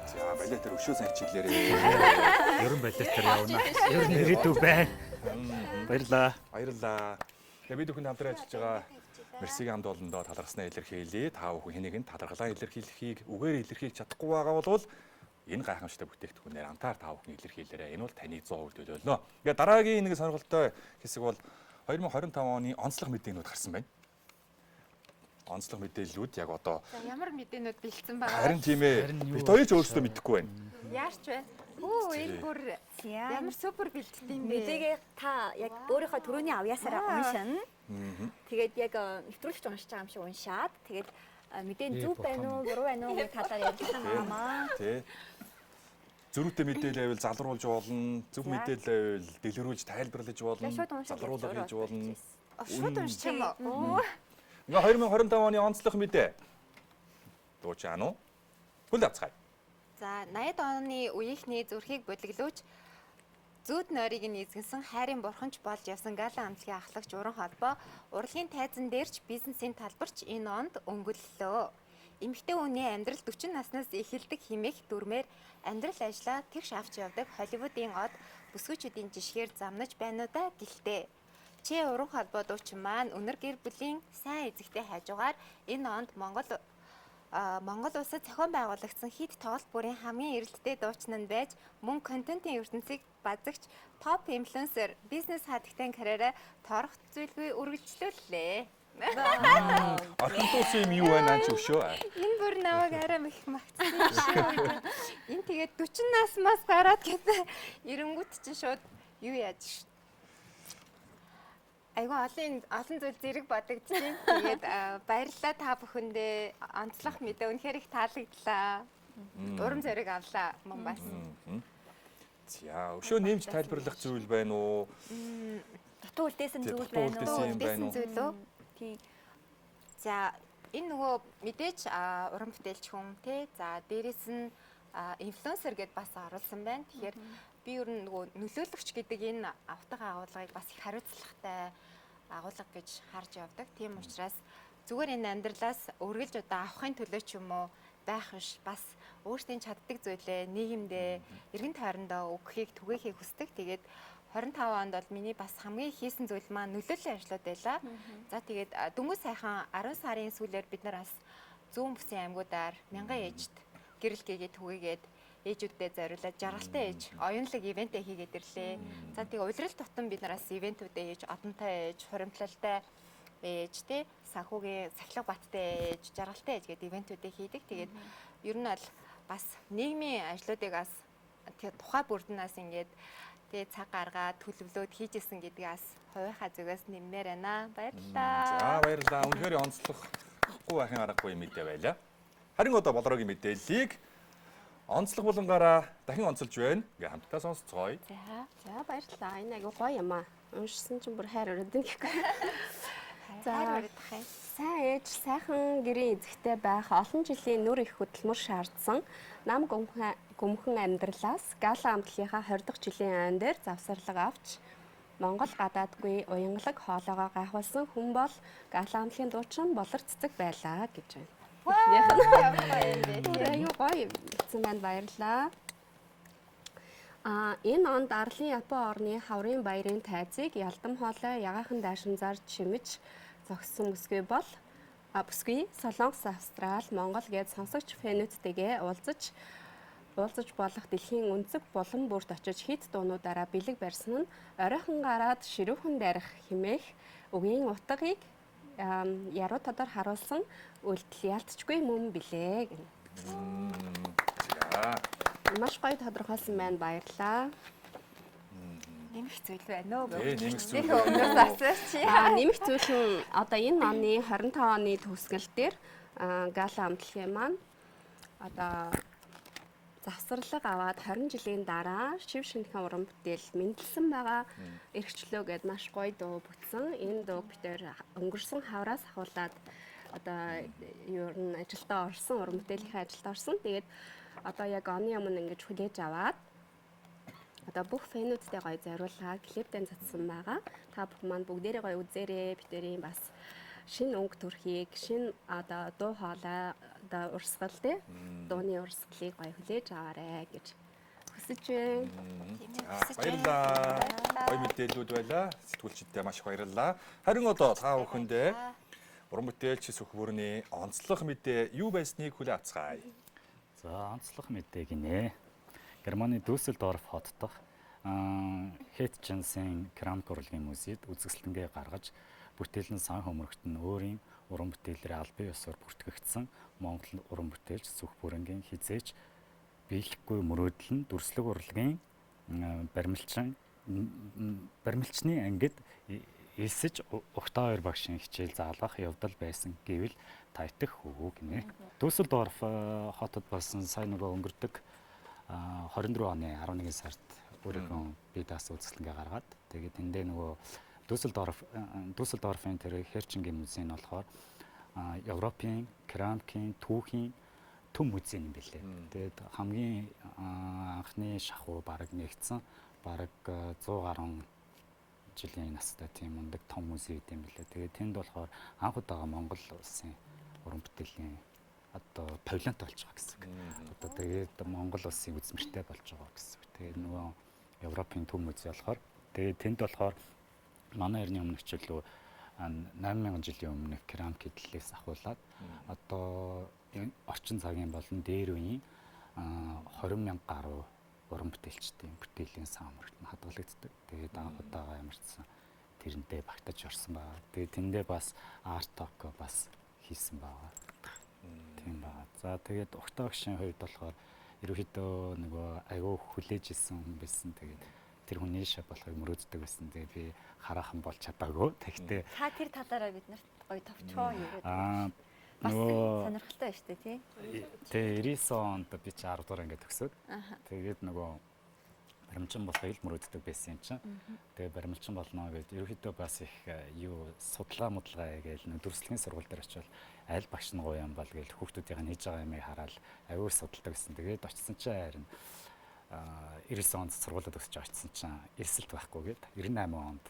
За балет дээр өшөө сайн хичээлээрээ. Ерөн балет дээр явна. Ер нь ирээдүй байна. Баярлаа. Баярлалаа. Тэгээ бид бүхэн хамтран ажиллаж байгаа Мерсигийн хамт олондоо талархснаа илэрхийлье. Та бүхэн хэнийг нь талархлаа илэрхийлэхийг үгээр илэрхийлж чадахгүй байгаа бол энэ гайхамшигтай бүтээгдэхүүнээр амтаар та бүхэн илэрхийлээрэй. Энэ бол таны 100% төлөөлнө. Тэгээ дараагийн нэг сонирхолтой хэсэг бол 2025 оны онцлог мэдээнүүд гарсан байна. Онцлог мэдээллүүд яг одоо ямар мэдээнүүд бэлдсэн байгаа. харин тийм ээ. Бид хоёр ч өөрсдөө мэдэхгүй байна. Яарч байна. Энэ бүр ямар супер бэлдсэн юм бэ? мэдээгээ та яг өөрийнхөө төрөний авьяасаараа уншина. Тэгээд яг нэвтрүүлэгч уншиж байгаа юм шиг уншаад тэгээд мэдээ нь зөв байна уу, буруу байна уу гэх талаар ярьж байгаа. Тий. Зөрүүтэй мэдээлэл байвал залруулж болно, зөв мэдээлэл байвал дэлгэрүүлж тайлбарлаж болно, залруулга хийж болно. Шууд уншчих юм уу? Ингээ 2025 оны онцлог мэдээ. Дуучаан уу? Хүл авцгаая. За 80-ад оны үеийнхний зүрхийг бодлоглууж зүүд нойрыг нэзгэнсэн хайрын бурханч болж явсан гала амтлагийн ахлагч уран холбоо урлагийн тайзан дээрч бизнесийн талбарч энэ онд өнгөллөө. Эмэгтэй хүний амьдрал 40 наснаас эхэлдэг хэмээх дүрмээр амьдрал ажлаа тэгш авч явдаг Холливуудын од бүсгүйчүүдийн жишгээр замнаж байна уу да гэлтэй. Чи уран холбоо дуучин маань өнөр гэр бүлийн сайн эзэгтэй хажуугаар энэ онд Монгол улсад зохион байгуулагдсан хэд тоглолт бүрийн хамгийн эрэлттэй дуучин нь байж мөн контентын ертөнцийг базагч топ инфлюенсер бизнес хатагтай карьераа торох зүйлгүй үргэлжлүүллээ. Артентус юм юу байна ч өшөө. Энэ бүр намайг арай их магтсан шүү. Энэ тэгээд 40 нас мас гараад гэдэг эренгүүт чинь шууд юу яаж шүү. Айгу олон зүйл зэрэг бодогдчихээн. Тэгээд баярлалаа та бүхэндээ онцлог мэдээ үнэхээр их таалагдлаа. Урам зориг авлаа мөн бас. За өшөө нэмж тайлбарлах зүйл байна уу? Дутуу үлдээсэн зүйл Дутуу үлдээсэн байна уу? Тийм. За энэ нөгөө мэдээж уран бүтээлч хүн тий. За дээрэс нь инфлюенсер гэдээ бас оруулсан байна. Тэгэхээр би ер нь нөгөө нөлөөлөгч гэдэг энэ автга агуулгыг бас их хариуцлагатай агуулга гэж харж явдаг. Тийм учраас зүгээр энэ амьдралаас үргэлж одоо авахын төлөө ч юм уу байх биш бас өөрсдийн чаддаг зүйлээ нийгэмдээ эргэн тойрондоо өгөхийг түгээхийг хүсдэг. Тэгээд 25 онд бол миний бас хамгийн хийсэн зүйл маань нөлөөллийн ажлууд байлаа. За тэгээд дөнгөж сайхан 10 сарын сүүлээр бид нар бас зүүн бүсийн аймагуудаар мянган ээжд гэрэл гээгээд түгээгээд ээжүүддээ зориулаад жаргалтай ээж оюунлаг ивентэ хийгээд ирлээ. За тэгээ улирал тутам бид нараас ивентүүдээ ээж, одонтой ээж, хуримтлалтай ээж, тэ санхүүгийн сахилга баттай ээж, жаргалтай ээж гэдэг ивентүүдээ хийдэг. Тэгээд ер нь бол бас нийгмийн ажлуудыг бас тухай бүрднээс ингээд тэгээ цаг гаргаад төлөвлөөд хийжсэн гэдгээс хувийнхаа зүгээс нэммээр байна. Баярлалаа. За баярлалаа. Үнэхээр онцлохгүй байхын аргагүй мэдээ байлаа. Харин одоо болроогийн мэдээллийг онцлог булангаараа дахин онцолж байна. Ингээ хамтдаа сонсцгоё. За баярлалаа. Энэ айгу гоё юм аа. Уншсан чинь бүр хайр өрөөд гэхгүй. За сайн ээж, сайхан гэрийн эзэгтэй байх олон жилийн нүр их хөдөлмөр шаардсан нам гүмхэн амьдралаас гала амтлагийнхаа 20 дахь жилийн айн дээр завсарлага авч Монгол гадаадгүй уянгалаг хоолоогоо гайхуулсан хүн бол гала амтлагийн дуучин Болор Цэцэг байлаа гэж байна. Аюу гоё гэсэн байна. Баярлалаа. Энэ онд Арлын Япон орны хаврын баярын тайзыг ялдам хоолой ягаахан даашинзаар чимэж зогссон бүсгүй Солонгос, Австрал, Монгол гээд сонсогч фэнүүдтэйгээ уулзаж уулзаж болох дэлхийн өнцөг булан бүрт очиж хит дуунуудаараа бэлэг барьсан нь оройхон гараад ширүүхэн дарих химээх үгийн утгыг яруу тодор харуулсан үйлдэл ялцчгүй мөн билээ гэнэ. Маш гоё тодорхойлсон байна, баярлалаа. Нэмэх зүйл байна уу? Нэмэх зүйл. Өмнөөс асууч. Нэмэх зүйл нь одоо энэ оны 25 оны төгсгөл дээр гала амтлагын маань одоо завсарлага аваад 20 жилийн дараа шив шинхэн уран бүтээл мэндэлсэн байгаа эрхчлөө гэд маш гоё дуу бүтсэн. Энэ дууг битээр өнгөрсөн хавраас ахуулаад одоо ер нь ажилдаа орсон, уран бүтээлийн ажилд орсон. Тэгээд одоо яг оны өмнө ингэж хүлээж аваад одоо бүх фэнүүдтэй гоё зориулаад клиптэй цацсан байгаа. Та бүхэн маань бүгдээрээ гоё үзээрэй. Битэрийн бас шинэ өнгө төрхийг, шинэ одоо дуу хоолой одоо урсгал тий. Дууны урсгалыг гоё хүлээж аваарэ гэж хүсэж байна. Баярлалаа. Гоё мэдээллүүд байлаа. Сэтгүүлчидтэй маш их баярлалаа. Харин одоо та бүхэндээ уран бүтээлч Сүхбүрний онцлог мэдээ юу байсныг хүлээн авцгаая. За онцлог мэдээ гинэ. Германы Дюссельдорф хот дахь Хэтченсен керамик урлагийн музейд үзэсгэлэнгээ гаргаж бүтээлэн сан хөмрөгт нь өөрийн уран бүтээлээр албан ёсоор бүртгэгдсэн Монгол уран бүтээлч Сүхбүрэнгийн хизээч биелэхгүй мөрөөдөл нь дүрслэг урлагийн баримлчны ангид элсэж Ухта хоёр багшийн хичээл заалгах явдал байсан гэвэл таятах хүү гинэ. Дюссельдорф хотод болсон сая нөгөө өнгөрдөг 24 оны 11 сард өөрийнхөө бие даасан үзэсгэлэнгээ гаргаад тэгээд тэндээ нөгөө Дюссельдорфын тэр Херченгийн музей нь болохоор Европын керамикийн түүхийн төв музей юм билээ. Тэгээд хамгийн анхны шахуу бараг нэгдсэн бараг 100 гаруй жилийн настай тийм ундаг том музей гэдэм билээ. Тэгээд тэнд болохоор анх удаага Монгол улсын уран бүтээлийн одоо павильонт болж байгаа гэсэн үг. Одоо тэгээд Монгол улсын үзмэртэй болж байгаа гэсэн үг. Тэгээд нөгөө Европын төв музей болохоор тэгээд тэнд болохоор манай эртний өмнөгчлөө 8000 жилийн өмнөх керамик хэдлэлээс ахуулаад одоо орчин цагийн болон дээр үеийн 20,000 гаруй уран бүтээлчдийн бүтээлийн сан хөмрөгт нь хадгалагддаг. Тэгээд анх удаага ямарчсан тэрнтэй багтаж орсон байгаа. Тэгээд тэндээ бас арт ток бас хийсэн байгаа. Тийм байна. За тэгээд Ухта багшийн хувьд болохоор ерөөхдөө нөгөө аягүй хүлээж исэн хүн байсан. Тэгээд тэр хүний шав болохыг мөрөөддөг байсан. Тэгээд би хараахан болж чадаагүй. Тэгтээ Та тэр талаараа биднэрт гоё товчгоо юу гэдэг. Бас нөгөө сонирхолтой байна шүү дээ тий. Тэгээ 90 онд би чи 10 дугаар ингээд төгсөөд тэгээд нөгөө баримчин болохыг л мөрөөддөг байсан юм чинь. Тэгээ баримчин болно гэж ерөөхдөө бас их юу судалгаа гээл дүрслэгийн сургууль дээр очивол аль багш нь гоё юм бол гээл хүүхдүүдийн хийж байгаа юмыг хараад аюул судалдаг гэсэн. Тэгээд очсон чинь харин 90 онд сургуулиуд өсөж очсон чинь элсэлт байхгүй гээд 98 онд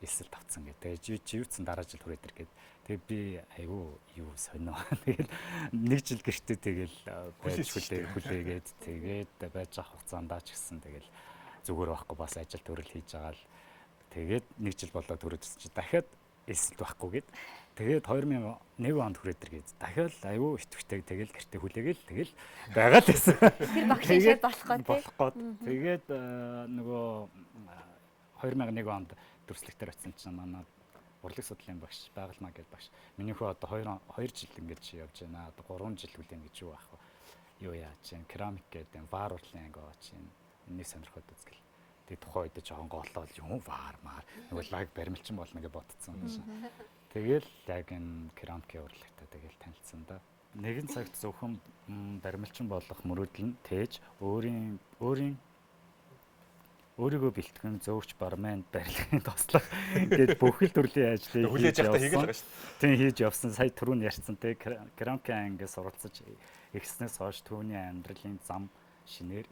элсэлт авцсан гэдэг. Тэгээд живцэн дараа жил хүрээд иргээд тэгээд би аюу юу сонио. Тэгээд нэг жил гэртээ тэгэл байж хүлээгээд тэгээд байж авах хугацаанд ч гэсэн тэгэл зүгээр байхгүй бас ажил төрөл хийж байгаа л тэгээд нэг жил болоод төрөөд чи дахиад элсэлт байхгүй гээд тэгээд 2001 онд хүрээд иргээд дахиад аюу итгэвчтэй тэгэл гэртээ хүлээгээл тэгэл байгаа л байсан. Тэр багшийн шав болохгүй тий. Тэгээд нөгөө 2001 онд дүрслэгтэр очсон чинь манай урлаг судлалын багш Байгальмаа гэж багш миний хөө одоо 2 жил ингэж явж байна. Одоо 3 жил хүлээн гэж юу аах вэ? Юу яа чинь керамик гэдэг вар урлагийн анги чинь нэг сонирхоод үзгэл. Тэгээд тухайн үед жоохон голлол юм вар маар нөгөө лаг баримлчин болно гэж бодсон юм шиг. Тэгэл яг энэ керамикийн урлагтай тэгэл танилцсан да. Нэгэн цагт зөвхөн баримлчин болох мөрөөдөл нь тээж өөрийгөө бэлтгэн зөөвч бармен барилгын тослох гээд бүхэл төрлийн ажлыг хүлээж явахдаа хийгээл байгаа шүү дээ. Тийм хийж явсан. Сая түрүүн ярьсан те керамикийн ангиас суралцаж эхэлснээс хойш түүний амьдралын зам шинээр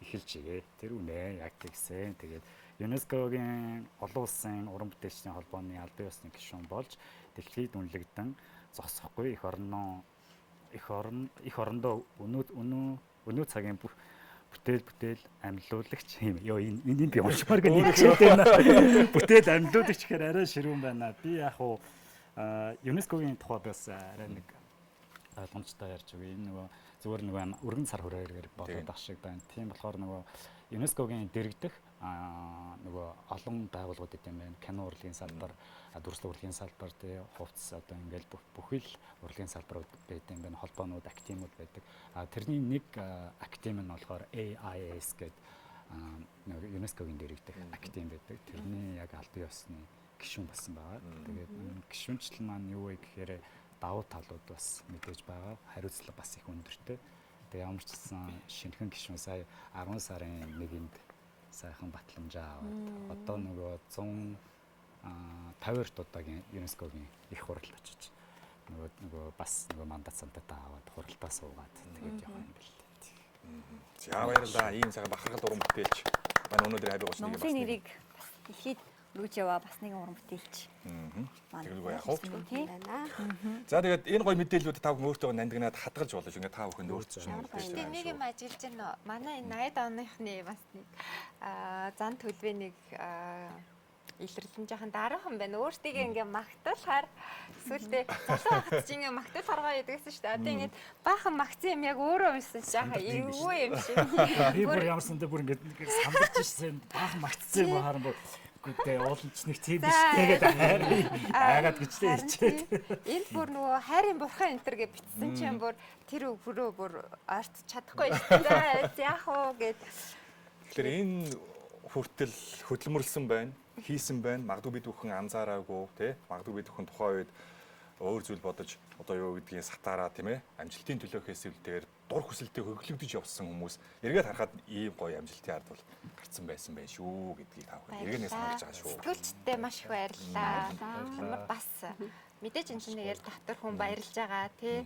эхэлж игээ. Тэр үнэ яг тэгсэн. Тэгээд ЮНЕСКОгийн олон улсын уран бүтээлчдийн холбооны албан ёсны гишүүн болж дэлхийд үнэлэгдэн зогсохгүй их орондоо өнөө цагийн бүтээл амьлуулагч юм. Йоо энэ би уншмаар гэнэ нэг бүтээл амьлуулагч гэхээр арай ширүүн байна. Би яг ЮНЕСКОгийн тухай бас арай нэг ойлгомжтой ярьж өгье. Энэ нөгөө зүгээр нөгөө өргөн сар хүрээгээр болоод ах шиг байна. Тийм болохоор нөгөө ЮНЕСКОгийн дэргэдэх нөгөө олон байгууллагууд идэм байна. Кино урлагийн салбар, дүрслэг урлагийн салбар, тий хувцас одоо ингээл бүхэл урлагийн салбарууд байдаг юм байна. Холбоонууд, актемууд байдаг. Тэрний нэг актем нь болохоор AIS гэдэг нөгөө ЮНЕСКОгийн дэргэдэх актем байдаг. Тэрний яг албан ёсны гишүүн болсон байгаа. Тэгээд гишүүнчлэл маань юу вэ гэхээр давуу талууд бас мэдээж байгаа. Хариуцлага бас их өндөртэй. Тэгээ ямар ч гэсэн шинэхэн гишүүн сая 10 сарын 1-нд сайхан батламжаа аваад одоо нөгөө 152 удаагийн ЮНЕСКОгийн их хуралд очиж нөгөө бас нөгөө мандат сантатаа аваад хуралдаа суугаад тэгээд явах юм бэл. За баярлалаа. Ийм цагаан бахархал уран бүтээлч манай өнөөдөр хайбыг усныг Монголын нэрийг бас дэлхийд өргөж яваа бас нэгэн уран бүтээлч. Тэргүй яах вэ? байна. За тэгээд энэ гоё мэдээллүүд та бүхэн өөртөө нандинаад хадгалж болж ингээд та бүхэнд өөртөө Гэтэ нэг юм ажиллаж байна. Манай энэ 80-аад оныхны бас нэг зан төлөвөө нэг илэрлэн жоохон дараахан байна. Өөртөө ингээ магтуулахаар сүлдээ залуу хахад чинь ингээ магтуулахаргаа ядгсэн шүү дээ. Одоо ингээ баахан магцсан юм яг өөрөө юмсан жоохон эвгүй юм шиг. Би бүр ямарсандаа бүр ингээд самбарч ирсэн баахан магтсан юм харан бүр үгүй уулч нэг тийм биш тэгээд айгаад гिचлээ ирчээд. Энд бүр нөгөө хайрын бурхан энтер гэж бичсэн чинь бүр тэр өгрөө бүр арт чадахгүй шүү дээ. Яах вэ гэд. Тэгэхээр энэ хүртэл хөдөлмөрлсөн байна, хийсэн байна. Магадгүй бид бүхэн анзаараагүй, тий? Магадгүй бид бүхэн тухайн үед өөр зүйл бодож одоо юу гэдгийг сатаараа тийм ээ амжилтын төлөө хэсэлдээр дур хүсэлтэд хөглөгдөж явсан хүмүүс эргээд харахад ийм гоё амжилтын ард бол гарцсан байсан байх шүү гэдгийг та бүхэн эргэнээс санаж байгаа шүү. Сэтгүүлчтэй маш их баярлалаа. Ямар бас мэдээж энэ чинь яг татвар хүн баярлж байгаа тий.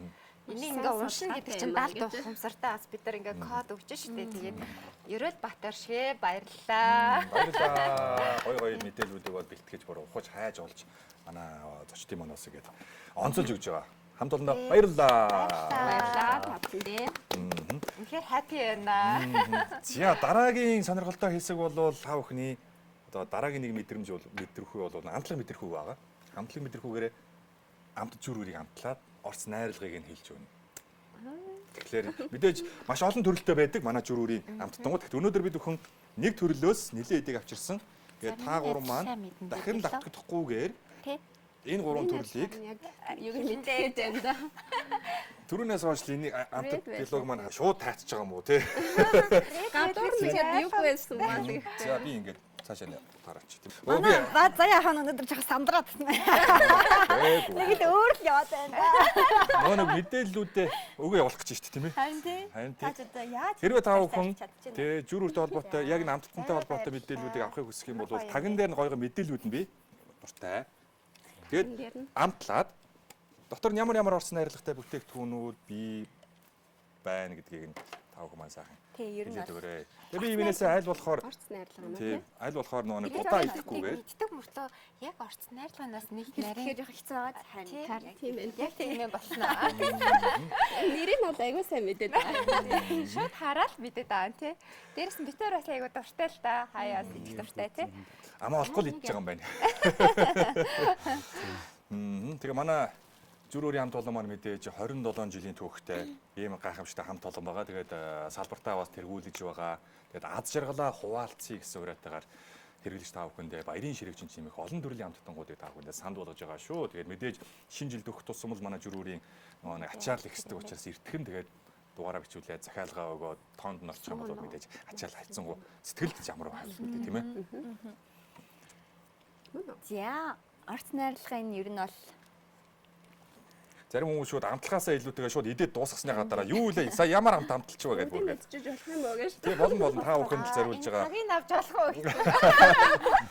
Энийг ингээ уншина гэдэг чинь 70 ухамсартай бас бид нар ингээ код өгч штэ. Тэгээд Ерөөл Батар шээ баярлалаа. Баярлалаа. Гоё мэдээллүүдийг бол бэлтгэж бүр ухаж хайж олж манай зочдын манаас игээд онцолж өгч байгаа. Хамт олондоо баярлалаа. Баярлалаа тавцдээ. Үнэхээр happy байна. За дараагийн сонирхолтой хэсэг бол та бүхний одоо дараагийн нэг мэдрэмж бол мэдрэхүй бол амтлаг мэдрэхүй байгаа. Амтлаг мэдрэхүйгээр амт зүрхүүрийг амтлаад орц найрлагыг нь хэлж өгнө. Тэгэхээр мэдээж маш олон төрөлтэй байдаг манай зүрхүүрийн амттангууд. Гэхдээ өнөөдөр бид бүхэн нэг төрлөөс нэлээд эдэг авчирсан. Тэгээд та гурван маань дахин давтагдахгүйгээр энэ гурван төрлийг Юу мэдээд байна да. түрүүнээс хойш энийг амт диалог маань шууд таацж байгаа юм уу те? Гадуур нэгэд юу байсан маа. За би ингээд цаашаа тараач тийм. Манай заяа хаан өнөөдөр жоохон сандраад байна. Нэг л өөр л яваад байна да. Нөгөө нэг мэдээллүүдээ өгөө явуулах гэж шүү дээ тийм ээ. Харин тий. Харин Та тий. ч одоо яаж Хэрвээ та бүхэн тий зүрхүртэй холбоотой яг н амттантай холбоотой мэдээллүүдийг авахыг хүсэх юм бол таган дээр нь гоё мэдээллүүд нь би дуртай. Тэгээд амтлаад дотор нь ямар орсон найрлагатай бүтээгдэхүүнүүд бий байна гэдгийг нь та бүхэн маань сайхан тий ер нь хэлээд өгөөрэй. Тэгээд би юмнээсээ аль болохоор Орц найрлага юм тий тий. аль болохоор нөгөө нэг удаа идэхгүйгээр Мэддэг мөртөө яг орц найрлаганаас нэг тэгэхээр нарийн жоохон хэцүү байгаа. Харин Тийм байна. яг тийм юм болно. Нэрийг бол аягүй сайн мэдээд байна. Шууд хараад мэдээд байгаа тий. Дээрээс нь битээр бас аягүй дуртай л да. Хаяас идэх дуртай тий. амаа олохгүй л идэж байгаа юм байна. Тэгээ манай зүрхүүрийн хамт олон маань мэдээж 27 жилийн түүхтэй ийм гайхамшигтай хамт олон байгаа. Тэгээд салбартаа бас тэргүүлж байгаа. Тэгээд аз жаргалаа хуваалцъя гэсэн уриатайгаар хэрэглэж та бүхэндээ баярын ширэгчин чимэх олон төрлийн хамттангуудыг та бүхэндээ санд болгож байгаа шүү. Тэгээд мэдээж шинэ жил дөх тусам бол манай зүрхүүрийн нэг ачаал ихсдэг учраас эртхэн тэгээд дугаараа бичүүлээ захиалгаа өгөөд тоонд нь орчих юм бол мэдээж ачаал хайцсангу сэтгэлд ямар байх вэ тийм ээ. За орц найрлагын ер нь бол Зарим хүмүүс шууд амтлахаасаа илүүтэйгээ шууд идээд дуусгасны гадаараа юу лээ сая ямар амталч байгаа гэдэг. Мэдчихэж болох юм уу гэж. Тэгээ болон та бүхэнд л зориулж байгаа. Тагийг авч болох уу?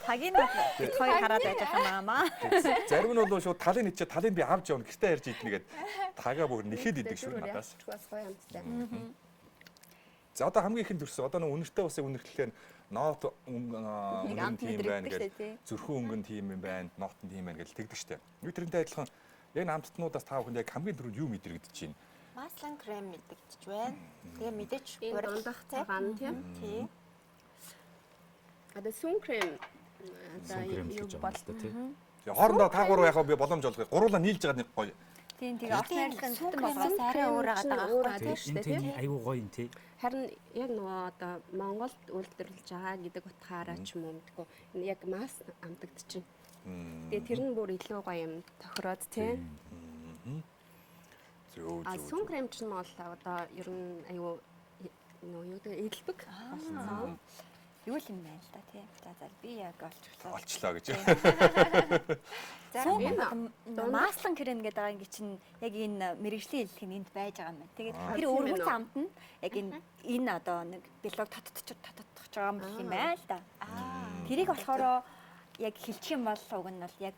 тагийн бид хоёр хараад байж байгаа маа. Зарим нь бол шууд талын ичээ талын би авч явна гэртээ ярьж идэнэ гэд тагаа бүр нэхэд идэг шүү надаас. Бас гоё амттай. За одоо хамгийн ихэнд төрсөн одоо нэг үнэртэй усыг үнэрхлэхээр ноот өнгөн тийм байна гэж зүрхэн өнгөн тийм юм байна, ноотон тийм байна гэж тэгдэг штеп. Би тэрнтэй адилхан яг амттнуудаас та бүхэнд яг хамгийн түрүүнд юу мэдрэгдэж байна? Маслан крем мэдэгдэж байна. Тэгээ мэдээж Энэ дундах цагаан тийм. тий. Одоо сүн крем одоо крем юу гэж бол байна л да тий. Тэгээ хоорондоо та гурав яг би боломж олгоё. Гуруулаа нийлж байгаа нэг гоё Тийм тэгээ Орос найруулгын сүүн бүтэн кремээс болгоос арай өөр байгаа даа. Өөр Тийм шүү дээ тийм тийм. айгуу гоё юм тий. Харин яг нөгөө одоо Монголд үйлдвэрлэж байгаа гэдэг утгаараа ч юм уу мэдгүй. Энэ яг масс амтагдчихэв. Тэгээ тэр нь бүр илүү гоё юм тохироод тийм. Зөв А зөв. сүн крем ч нь бол одоо ер нь аюу нөгөө юу гэдэг эдлбэг болсон. юу л юм байна л да тий. За би яг олчихлоо. Олчлоо гэж. Маслан крем гэдэг байгаа ингээ чинь яг энэ мэрэгжлийн хэллэг энд байж байгаа юм байна. Тэгээд тэр тийм өргөн ээ. замд нь яг энэ одоо нэг бэлог татчих байгаа юм байна л да. Тэрийг болохоор яг хэлчих юм бол уг нь бол яг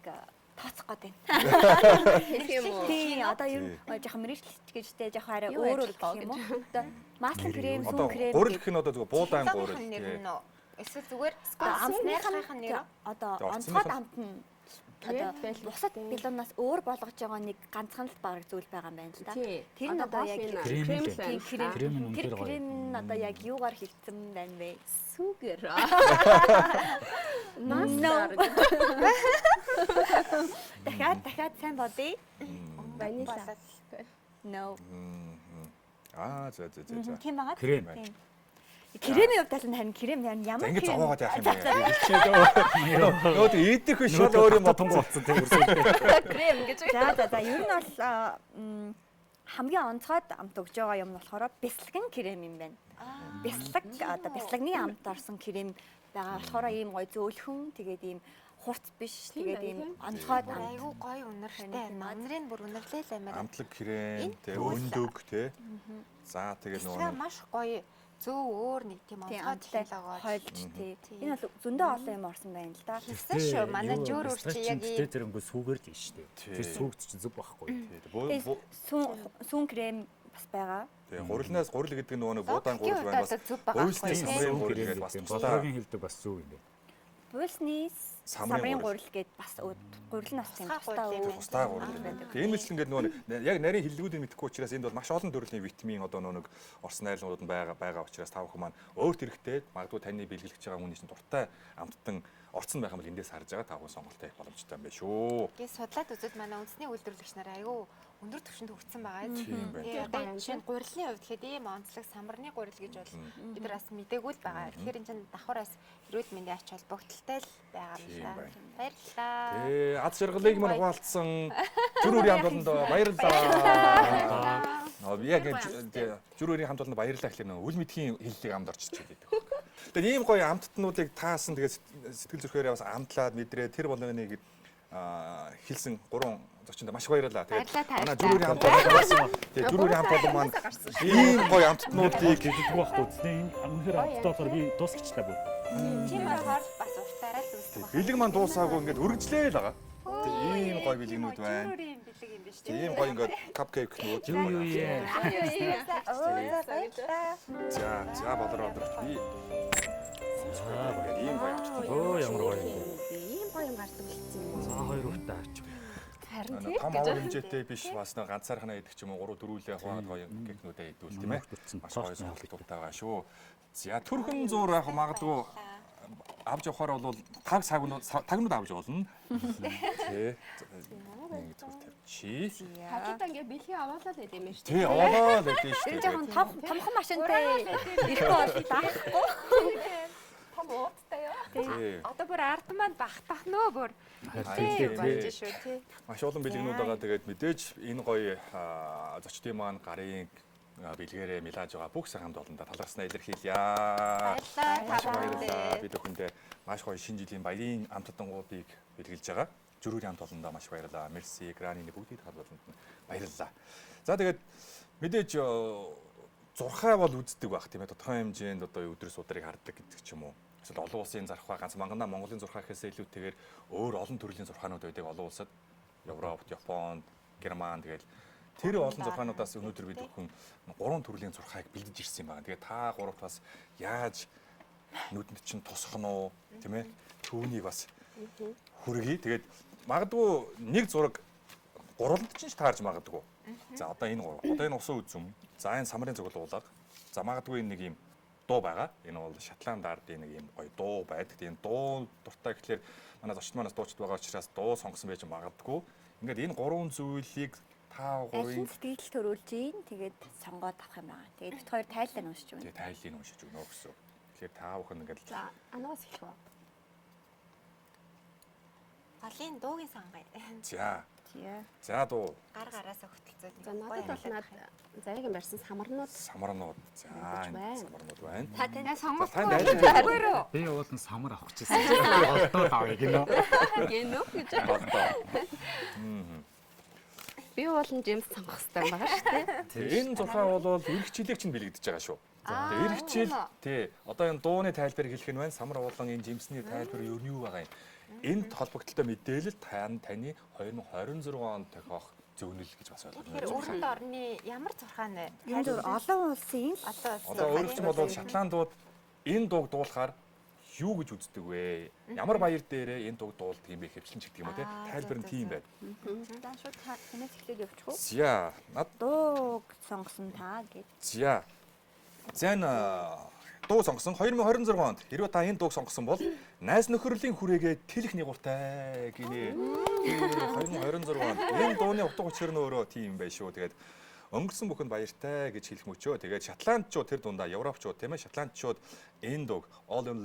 тооцох гээд байна. Хэлэх юм уу? Тийм одоо ер нь жоохон мэрэгчлэлч гэжтэй жоохон арай өөр гэх юм уу. Одоо маслан крем, Одоо сүүн крем гурил гэх нь одоо зүгээр буудаан гурил. нэр нь үү? Эсвэл зүгээр амтныхын нэр одоо За, онцгой амт нь одоо Тэгээд бусад билуунаас өөр болгож байгаа нэг ганцхан л баг зүйл байгаа юм байна л да. Тий. Тэр нь одоо яг крем л тийм байна. Крем нь үнэхээр тэр гоё. крем нь одоо яг юугаар хийгдсэн байна вэ? Сүгэр. No. Дахиад сайн бодъё. Ванила. No. За. Тийм байгаа. Крем. Тийм. Кремийн хувьд л харин крем За ямар ингэ крем? зогоогоод яах юм бэ? Нөгөө идэх биш шал өөр юм тунгаа болсон тий. Крем гэж. За ер нь бол хамгийн онцгойд амт өгж байгаа юм болохоор бясалгын крем юм байна. Бясалгаг одоо бясалганы амт орсон крем байгаа болохоор ийм гоё зөөлхөн тэгээд ийм хурц биш тэгээд ийм онцгойд амт. айгүй гоё үнэрхтэй. Манрын бүр үнэрлээ л амир. амтлаг крем, Энэ тэг тэгвэл- өндөг тий. За тэгээд Тэгээ нөгөө маш гоё зөө өөр нэг тийм Тийм онцгой амттай технологи хойлж тий. Энэ бол зөндөө олон юм орсон байна л да. Тэгсэн шүү. Манай жөөр үр чи яг тий тэр өнгө сүгээр л шүү дээ. Тий. Тэр сүгд чинь зүг байхгүй. Сүүн крем бас байгаа. тэг гурилнаас гурил гэдэг нь нөгөө нэг За, буудаан тэгэхээр гурил байна бас. одоо зүг байгаа Уйлсны байхгүй юу? самрын гурил гэдэг бас тусдаа Болоогийн хэлдэг бас зүг юм байна. Буйлсны Самрын самрын гурил. гурил гээд бас гурил нь бас тийм Тусгай тусдаа гурил юм өөр. тусдаа гурил байдаг. Тэгээ энэ мэт л ингээд нөгөө яг нарийн хиллэгүүдийг мэдэхгүй учраас энд бол маш олон төрлийн витамин одоо нөгөө нэг орсон найрлууд нь байгаа учраас та бүхэн маань өөрт хэрэгтэй магадгүй таны бэлгэлж байгаа хүний чинь дуртай амттан орцсон байх юм бол эндээс харж байгаа та бүхэн сонголтоо хийх боломжтой юм байна шүү. гээ судлаад үзвэл манай үндэсний үйлдвэрлэгч нар айгүй өндөр түвшинд хүрсэн байгаа. Тийм байна. Тэгээ одоо жишээ нь гурилын хувьд гэхэд ийм онцлог самарны гурил гэж бол бид нар бас мдэггүй л байгаа. Тэгэхээр энэ чинь давхараас эрүүл мэндийн ач холбогдолтой л байгаа юм Тийм байна. байна. Баярлалаа. Аз жаргалыг мань хуваалцсан зүр үрийн хамт олонд баярлалаа. Яг зүр үрийн хамт олонд баярлалаа гэхлээр нөгөө үл мэдхийн хиллийг амд орчиж байдаг. Тэгээд ийм гоё амттнуудыг таасан тэгээд сэтгэл зүрхээрээ бас амтлаад мэдрээ тэр болгоныг хэлсэн гурван зочинд маш баярлалаа. Тэгээд манай зүр үрийн хамт олоноос тэгээд зүр үрийн хамт олон маань ийм гоё амттнуудыг Тэгдэг байхгүй үстэй. Үнэхээр автоотоор би дуусчихлаа бүр. Тийм болохоор бас уртаараа л үздэг байна. бэлэг маань дуусаагүй ингээд үргэлжлээ л байгаа. Ийм гоё бэлгэнүүд байна. Зүрийн бэлэг юм биш үү? Тийм гоё ингээд капкейкнүүд. Юу яа. За болороо би ийм гоё амт. Өө ямар гоё юм. Ийм гоё юм гардаг болсон юм. За хоёр ухтаа ач. Харин тийм. Том аваар хэмжээтэй биш бас нэг ганцаархнаа идэх ч юм уу 3 4-өлээ хуваагаад гоё кекнүүдээ идвэл тийм ээ. Маш гоё сонголтууд байгаа шүү. За төрхөн зур яг магадгүй авч явахаар бол таг тагнууд авч болно. Тэ. Нэг зүйл тавьчи. Хажуудаа ингээ бэлхий аваалаа л байд юм шүү. Тэ аваа л гэдэг шүү Тэр дээ. жоохон томхон машинтай ирэхгүй бол даахгүй. Том ууттай ёо. Тэ. Одоо бүр ард маань багтах нөө бүр. Тий. Болж шүү тий. Маш олон бэлгэнүүд байгаа. Тэгээд мэдээж энэ гоё зочдын маань гарын бэлгээрээ мэлааж байгаа бүх сайханд олонда талархснаа илэрхийлье. Маш баярлалаа. Бид бүхэндээ маш гоё шинэ жилийн баярын амттангуудыг бэлгэлж байгаа. Зүрүүрийн амт олондоо маш баярлалаа. Мерси, Гранины бүгдийг халууланд баярлалаа. За тэгээд мэдээж зурхаа бол үздэг байх тийм ээ. Тодорхой хэмжээнд одоо өдрөс удрыг хардаг гэдэг ч юм уу. Эсвэл олон улсын зархаа ганц мангана Монголын зурхаа гэхээс илүүтэйгээр өөр олон төрлийн зурхаанууд байдаг олон улсад. Европт, Японд, Герман тэгэл тэр олон зурхаануудаас өнөөдөр бид бүхэн 3 төрлийн зурхааг бэлдэж ирсэн юм байна. Тэгээ та гуравт бас яаж нүдэнд чинь тусах нь уу тийм ээ? Түүнийг бас хүргэе. Тэгээд магадгүй нэг зураг гурвалд чинь таарж магадгүй. За одоо энэ гурав. Одоо энэ усан үзүм. За энэ самрын цуглуулга. За магадгүй энэ нэг юм дуу байгаа. Энэ бол Шотланд ардын нэг юм гоё дуу байдаг. Тийм дуу дуртай гэхэлэр манай зочд манаас дуучид байгаа учраас дуу сонгосон байж магадгүй. Ингээд энэ гурван зүйлийг та Аль нь хоёрын сэтгэл төрүүлж ийн тэгээд сонгоод авах юм байна. Тэгээд бит хоёр тайллаа уншиж байна. тэгээ тайллыг уншиж өгнө гэсэн. Тэгэхээр та бүхэн ингээд За анаас эхлэх ба. Голын дуугийн сонгоё. за Тий. за дуу Гар гараасаа хөтөлцөөд. За надад бол над зарийн барьсан самарнууд самарнууд за байна. самарнууд байна. Та тань Сонголт Танд айлд Би уулын самар авах гэжсэн. Холдоод авъя гинөө. гэнэ үү гэж. Би уулын жимс сонгох хэрэгтэй байгаа шүү дээ. Энэ зурхаа бол эрх чилэг чинь бэлэгдэж байгаа шүү. Тэгээ эрх чил тий одоо энэ дууны тайлбарыг хэлэх нь байна. Самар уулан энэ жимсний тайлбар юу нь юу байгаа юм. Энд холбогдлолтой мэдээлэл таны 2026 онд тохиох зөвнөл гэж бас Тэгэхээр ойлгож өргөд байна. орны ямар зурхаа нэ? энэ зөв олон улсын л Одоо өөрөлдсөн бол Шотландууд энэ дууг дуулахаар юу гэж үздэг вэ? Ямар баяр дээрээ энэ дууг дуулдаг юм бэ? Хөвчлэн ч гэдэг юм уу те. Тайлбар нь тийм байна. за шууд танаас эхлээд явчих уу? За над Дууг сонгосон та гэж. за зэн дуу сонгосон 2026 онд хэрвээ та энэ дууг сонгосон бол найз нөхөрлийн хүрээгээ тэлэх нэгуртай гинэ. 2026 онд энэ дууны утга учир нь өөрөө тийм байх шүү. Тэгээд өнгөрсөн бүхэнд баяртай гэж хэлэх мөчөө. Тэгээд шотландчууд тэр дундаа европчууд тийм ээ шотландчууд энэ дууг All in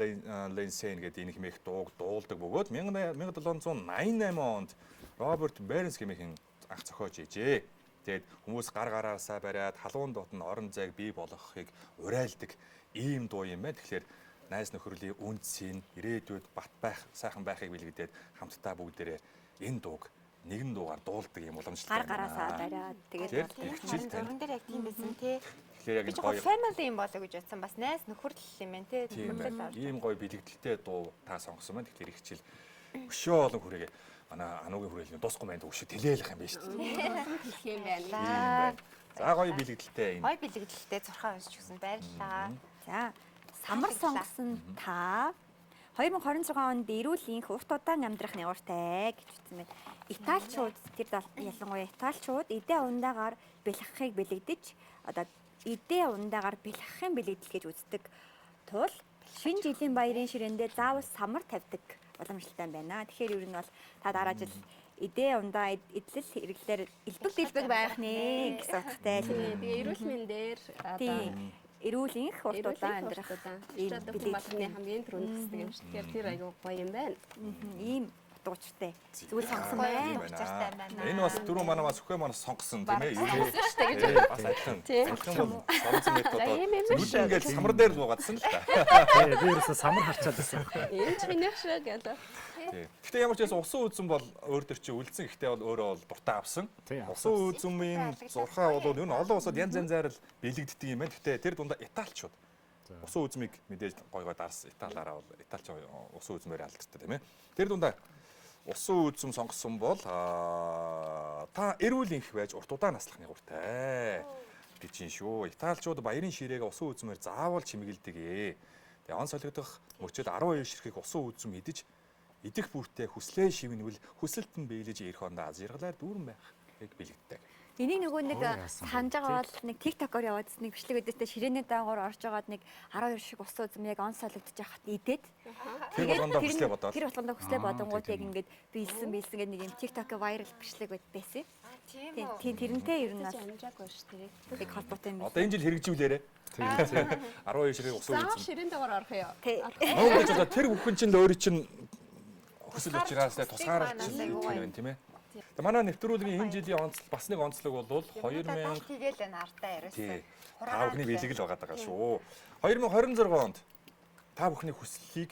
Lane Sane гэдэг энэ хэмээх дууг дуулдаг бөгөөд 1788 онд Роберт Бернс хэмээхэн анх зохиож ижээ. Тэгээд хүмүүс гар гараасаа бариад халуун дотн орон зайг бий болгохыг урайлдаг ийм дуу юм байна. Тэгэхээр найз нөхөрлийн үндсийн ирээдүйд бат байх, сайхан байхыг билэгдээд хамтдаа бүгдээрээ энэ дууг нэгэн дуугаар дуулдаг юм уламжлалтай. Гар гараасаа бариад тэгээд Хичээл тань. Зурган дээр яг тийм байсан тий. Тэгэхээр яг Би энэ жоохон гоё family юм болоо гэж бодсон. Бас найз нөхөр л юм байна тий. тийм Нөхөрлөл байна. орж. Ийм гоё бэлэгдэлтэй дуу та сонгосон байна. Тэгэхээр их хичээл өшөө олон хүрээгээ манай ануугийн хүрээлэн дуусахгүй байна дүү шүү тэлээлэх юм байна шүү дээ. Хэлэх юм байна. Тийм байна. За гоё бэлэгдэлтэй энэ. Гой бэлэгдэлтэй зурхаа уншиж өгсөн баярлалаа. за самар сонгосон та 2026 онд эрүүл энх урт удаан амьдрах нэгуртай гэж хэлсэн байна. Италичууд тэр ялангуяа италичууд эдээ ундаагаар бэлхахыг бэлэгдэж одоо эдээ ундаагаар бэлхахын бэлэгдэл гэж үздэг тул шинэ жилийн баярын ширээндээ заавал самар тавьдаг боломжтой байна. Тэгэхээр ер нь бол та дараа жил эдээ ундаа эдлэл хэрэглээр элбэг дэлбэг байх нэ гэсэн утгатай. Тэгээ эрүүл мэндээр Тийм. Эрүүл энх урт удаан амьдрах ийм болгоны хамгийн түрүүнд гэсэн юм шиг. Тэгэхээр тэр аягүй гоё юм байна. ийм дуучтай зүйл сонгосон Гоё байна. учиртай байна. Энэ бас дөрөв манаас өхөө манаас сонгосон тийм ээ. Бас адилхан. Тийм. Адилхан сонгосон мэт одоо ийм юм биш. нүд ингээд самар дээр луугаадсан л та. Би ерөөсө самар харчаад байсан. Энэ ч минийх шиг гэдэг. Гэхдээ ямар ч байсан усан үзэн бол өөр төр чи үлдсэн. Гэхдээ бол өөрөө бол дуртай авсан. Тийм, Усан үзмийн зурхаа бол ер нь олон улсад янз янзаар л бэлэгддэг юм байна. Гэхдээ тэр дундаа италичууд усан үзмийг мэдээж гой гой дарс италаараа бол италич усан үзмээр алдартай тийм ээ. Тэр дундаа усан үзм сонгосон бол та эрүүл энх байж урт удаан наслах нэгуртай гэж юм шүү. Италичууд баярын ширээгээ усан үзмээр заавал чимэгэлдэг ээ. Тэгээ он солигдох мөчөд 12 ширхэг усан үзм идэж идэх бүртээ хүслээ шивнэвэл хүсэлт нь биелэж ирэх ондоо аз жаргалаар дүүрэн байхыг бэлэгддэг. Энийг нөгөө нэг яасан бэ? санаж байгаа бол нэг TikTok-оор яваадс нэг бичлэг өгдөөстэй ширээний даагуур орж байгаад нэг 12 шиг ус үзм яг он солигдож яхад идээд Тэр болгондоо хүслээ бодоод тэр болгондоо хүслээ бодонгууд яг тийм. ингээд биелсэн гэдэг нэг юм TikTok-ийн viral бичлэг байсан. Тийм Тийм үү. тэрнтэй ер нь Чи амжаагүй ш тэрийг. нэг холбоотой юм. одоо энэ жил хэрэгжүүлээрэ. 12 ширхэг усан Заавал үзм. ширээн дагаар орох юм. Тий. Монгол гэж одоо тэр бүхэн чинь өөрийн чинь хүсэл учраас тусгаарч Тусгаарч байна тийм ээ. Тэгээ манай нэвтрүүлгийн энэ жилийн онцлог бас нэг онцлог бол 2000 Тэгэл энэ артаа яриасан. тий та бүхний бэлэг л байгаа шүү. 2026 онд та бүхний хүслийг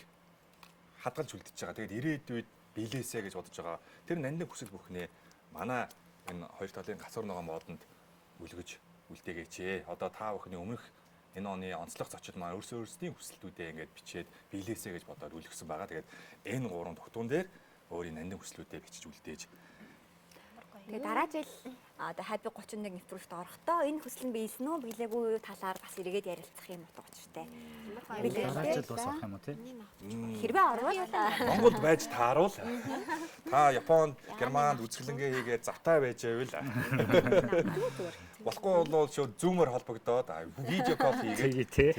хадгалж үлдчихэж байгаа. Тэгээд ирээдүйд биелээсэ гэж бодож байгаа. Тэр нандин хүсэл бүхнээ манай энэ хоёр талын гацуур ногоон модонд үлгэж үлдээгээч. Одоо та бүхний өмнөх энэ оны онцлог зочид маань өөрсдийн хүслүүдээ ингээд бичээд биелээсэ гэж бодоод үлгсэн байгаа. Тэгээд энэ гурван тогтуун дээр өөрийн нандин хүслүүдээ бичиж үлдээж Тэгээ дараа жил одоо Happy 31 нэвтрүүлэгт орохдоо энэ хүсэл нь биелсэн үү биелээгүй юу талаар бас эргээд ярилцах юм утга учиртай. Дараа жил бас авах юм уу тий? Хэрвээ орвол Монголд байж тааруул. Та Японд, Германд үзэсгэлэнгээ хийгээд завтай байж байвал Болохгүй бол шууд зүүмээр холбогдоод видео кол хийгээд тий.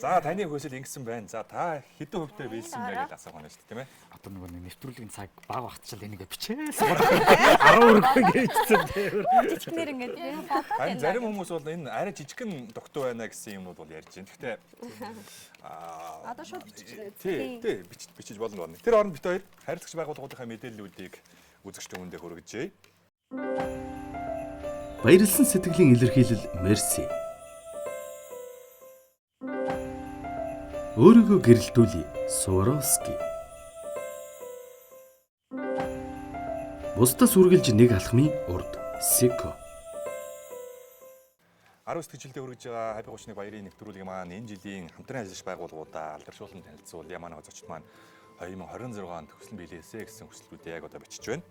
За таны хөөсөл ингэсэн байна. За та хэдэн хувьтай биелсэн бэ гэж асуух нь шүү дээ тийм ээ. Одоо нөгөө нэвтрүүлгийн цаг баг багтчил энийг бичээс 10 өргөн гэжсэн дээр. Жижигнэр ингээд Харин зарим хүмүүс бол энэ арай жижигхэн доктой байна гэсэн юмнууд бол ярьж байна. Гэхдээ Одоо шууд биччихлээ. тий бичиж болно байна. Тэр оронд бит хоёр харилцагч байгууллагуудынхаа мэдээллүүдийг үзэгчдийн хүндээ хүргэжээ. Баярлсан сэтгэлийн илэрхийлэл мерси. Өөрийгөө гэрэлтүүлье. Суворовски. Бусдаас үргэлж нэг алхмын урд. Сико. 10 сэтгэгчлэлдээ хүргэж байгаа Happy 31 баярын нэвтрүүлгийн маань энэ жилийн хамтран ажиллаж байгууллагуудаа алдаршуулан танилцуулъя. Манай зочид маань 2026 онд төгсөн биелээсэ гэсэн хүсэлтүүдээ яг одоо бичиж байна.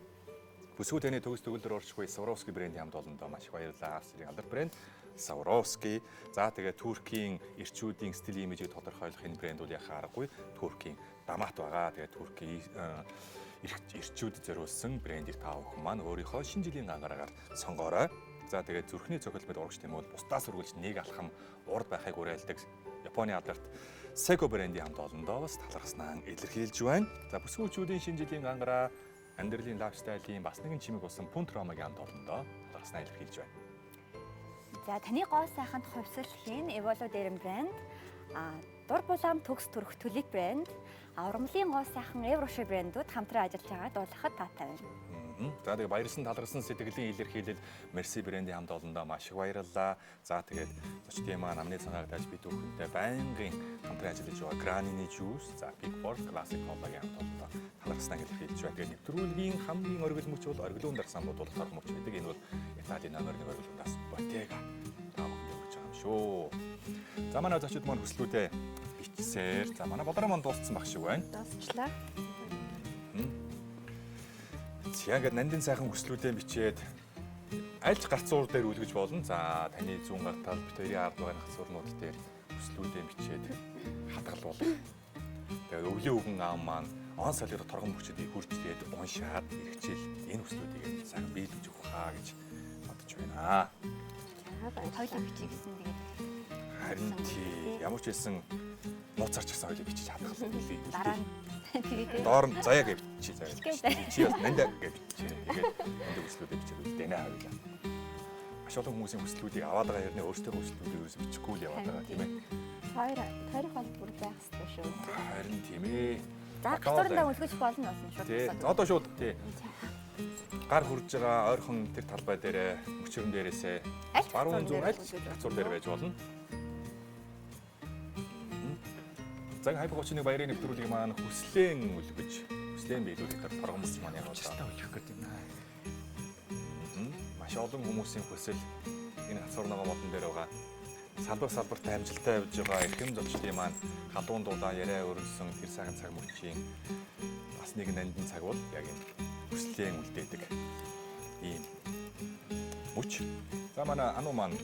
Бүсгүй таны төгс төгөлдөр орчихгүй Swarovski брендийн хамт олондоо маш их баярлалаа. Австрийн алдар брэнд Swarovski. За тэгээд Туркийн эрчүүдийн стил имижийг тодорхойлох энэ брэнд бол яхаа аргагүй. Туркийн дамаат байгаа. Тэгээд Туркийн эрчүүд зориулсан брендийг та бүхэн маань өөрийнхөө шинэ жилийн гангараагаар сонгоорой. За тэгээд зүрхний цохилт мэд урагч тийм бол бусдаас үргэлж нэг алхам урд байхыг уриалдаг Японы алдарт Seiko брендийн хамт олондоо бас талархснаа илэрхийлж байна. За бүсгүйчүүдийн шинэ жилийн гангараа амьдралын лайфстайлын бас нэгэн чимэг болсон Punt Roma-гийн хамт олондоо талархснаа илэрхийлж байна. За таны гоо сайханд хувьсэл хийн Evolve дээрэн брэнд, дур булаам төгс төрөх төлөв брэнд, ургамлын гоо сайхан Евроши брэндүүд хамтран ажиллаж байгаад дуулахад таатай байна. За тэгээ баярлсан талархсан сэтгэлийн илэрхийлэл Mercy брендийн хамт олондоо маш их баярлалаа. За тэгээд зочдын маань амны цагаагдаж бид бүхэнтэй байнгын хамтран ажиллаж байгаа Granny Juice, за Big Boss Classic Cola-гийн хамт олондоо талархснаа илэрхийлж байна. Тэгээд нэвтрүүлгийн хамгийн оргил мөч бол оргилуун дарсан бодуулах мөч гэдэг. Энэ бол Италийн номер 1 оргилуунаас Bottega таавах явж байгаа юм шүү. За манай зочид маань хүслүүдээ бичсээр. За манай болороо маань дууссан баг шиг байна. Дуусчлаа. Яг нандин сайхан хүслүүдээ бичээд альж гарцуур дээр үлгэж болно. За таны зүүн гар тал бит хоёрын ард байгаа гарцуурнууд дээр хүслүүдээ бичээд хадгалуулах. Тэгээд өвлийн өвгөн аав маань он солиор торгон мөчөдийг хурж тэгээд уншаад иргэжэл энэ хүслүүдийг сайхан биелүүлж өгөх хаа гэж бодож байна. Хоёлоо бичих гэсэн тэгээд Харин тий ямар ч хэлсэн нууцарч гэсэн хоёлыг бичиж хадгалах үлээ. дараа нь тэгээд Доор нь заяа гэж чи заяа. Чи бас нандаа гэж бичээ. Тэгээд нандаа хүслүүдээ бичээд үлдээнэ хавлаа. Маш олон хүмүүсийн хүслүүдийг аваад байгаа хэрнээ өөрсдөө хүслүүдийг ерөөс бичихгүй л яваад байгаа тийм ээ. Хоёр хол бүр байх хэрэгтэй шүү. Харин тийм ээ. за гацуурдаа үлгэж болно болсон шүү. Тий. Одоо шууд тий. Гар хурж байгаа ойрхон тэр талбай дээрээ мөчөрөн дээрээсээ баруун зүүн аль гацуур дээр байж болно. За Happy 31 баярын нэвтрүүлгийг маань хүслэн биелүүлэхээр торгомч маань яг Чистаа үлгэх гэдэг юм аа. маш олон хүмүүсийн хүсэл энэ хацуур ногоо модон дээр байгаа. Салбартай амжилттай явж байгаа эрхэм зочдын маань халуун дулаан яриа өрнсөн тэр сайхан цаг мөчийн бас нэг нандин цаг бол яг энэ хүслэн үлдээдэг ийм мөч. За манай ану маань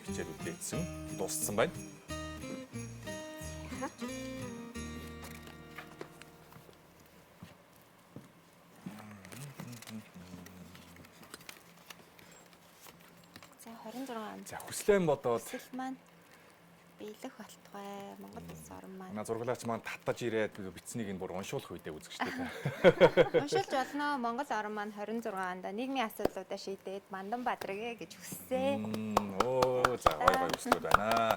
бичээд үлдээсэн дууссан байна. За 26 онд За хүслэн бодоод хүсэл маань биелэх болтугай Монгол улс орн маань. манай зурглаач маань татаж ирээд бичснийг энэ бүр уншуулах үедээ үзэгчтэй. Уншилж болно. Монгол орн маань 26 онд нийгмийн асуудлуудаа шийдээд Мандан Бадрагэ гэж хүссэн. Оо за гоё хүслүүд байна.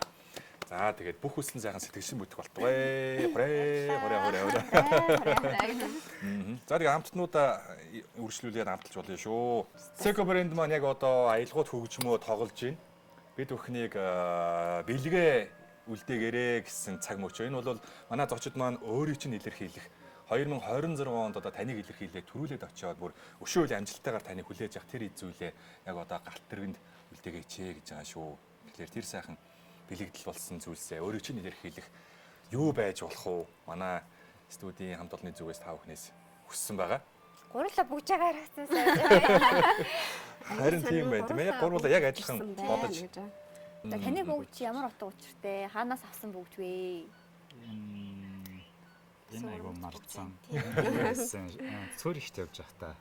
За тэгээд бүх хүслэн сайхан сэтгэгшин бүтэх болтугай. Хорэ. За тэгээд хамтнуудаа үргэлжлүүлээд хамталж болно шүү. Seiko брэнд маань яг одоо аялгууд хөгжмөө тоглож байна. Бид бүхнийг бэлгээ үлдээгээрэй гэсэн цаг мөч. Энэ бол манай зочид маань өөрийг чинь илэрхийлэх 2026 онд одоо таныг илэрхийлээ төрүүлээд очиод бүр өшөөл амжилттайгаар таныг хүлээж авах тэр зүйлээ яг одоо галт тэргэнд үлдээгээч гэж байгаа шүү. Тэгэхээр тэр сайхан бэлэгдэл болсон зүйлсээ өөрийг чинь илэрхийлэх юу байж болох уу? Манай студийн хамт олонны зүгээс та бүхнээс хүссэн байгаа. Гурлаа бүгж байгаа харагдсан сайн. Харин тийм байна тийм ээ. Гурвуулаа яг адилхан бодож. За таны бүгд чи ямар утга учиртай? Хаанаас авсан бүгд вэ? Энэ айгуу марцсан. Цөөрөгт явж байхдаа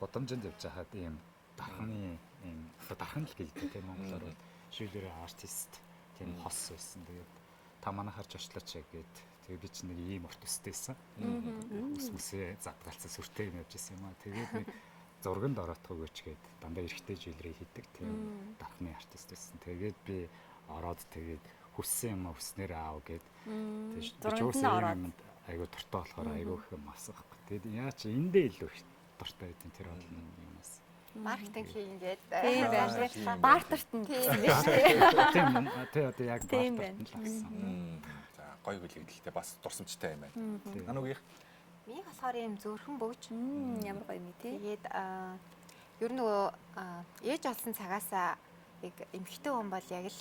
бодомжинд явж байхад ийм дарханы ийм дархан л гэлдэг тийм монголоор бол шүүлэрэ артист тийм хос байсан. Тэгээд та манай харж очлооч гэгээд тэгээд би чинь нэг ийм урт өстэйсэн. Ус мүсээ задгалцсан сүртэй юм явж исэн юм аа. Тэгээд нэг зурганд ороотхог өчгээд дандаа эргэтэй жилрээ хийдэг тийм дархны артист байсан. Тэгээд би ороод тэгээд хүссэн юм хүснээр аав гээд тэгээд зурганд айгуу дуртай болохоор айгуу их юм асахгүй. Тэгээд яа чи эндээ илүү их дуртай байдیں۔ Тэр бол юмас. Маркетинг хийгээд Тийм байна. Бартарт нь гэсэн биз Тийм тий одоо яг Тийм бартарт нь л авсан. За гоё хүлээлттэй бас дурсамжтай юм байна. Ануугийнх Миний болохоор ийм зөөрхөн бөгж. Ямар гоё юм тий. Тэгээд ер нь нөгөө ээж олсон цагаасаа яг эмхтэй хүн бол яг л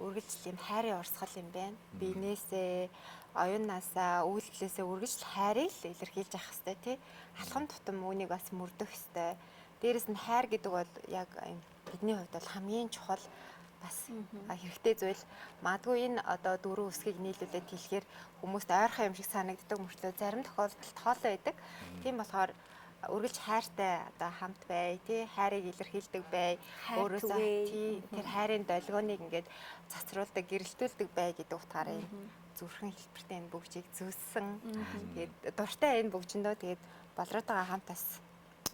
үргэлжил юм хайрын урсгал юм байна. Биенээсээ, оюунаасаа, үйлдэлээсээ үргэлжил хайрыг л илэрхийлж явах хэрэгтэй тий. Алхам тутам үүнийг бас мөрдөх хэрэгтэй. Дээрэс нь хайр гэдэг бол яг бидний хувьд бол хамгийн чухал бас хэрэгтэй зүйл. Магадгүй энэ одоо дөрөв үсгийг нийлүүлээд хэлэхээр хүмүүст ойрхон юм шиг санагддаг мөртлөө зарим тохиолдолд хоолой байдаг. Тийм болохоор үргэлж хайртай одоо хамт бай, тий хайрыг илэрхийлдэг бай. Өөрөөсөө тий тэр хайрын долгионыг ингээд цацруулдаг, гэрэлтүүлдэг бай гэдэг утгаараа зүрхэн хэлбэртэй энэ бүгжийг зөөссөн. Тэгээд дуртай энэ бүгжиндөө тэгээд болроотойгоо хамт бас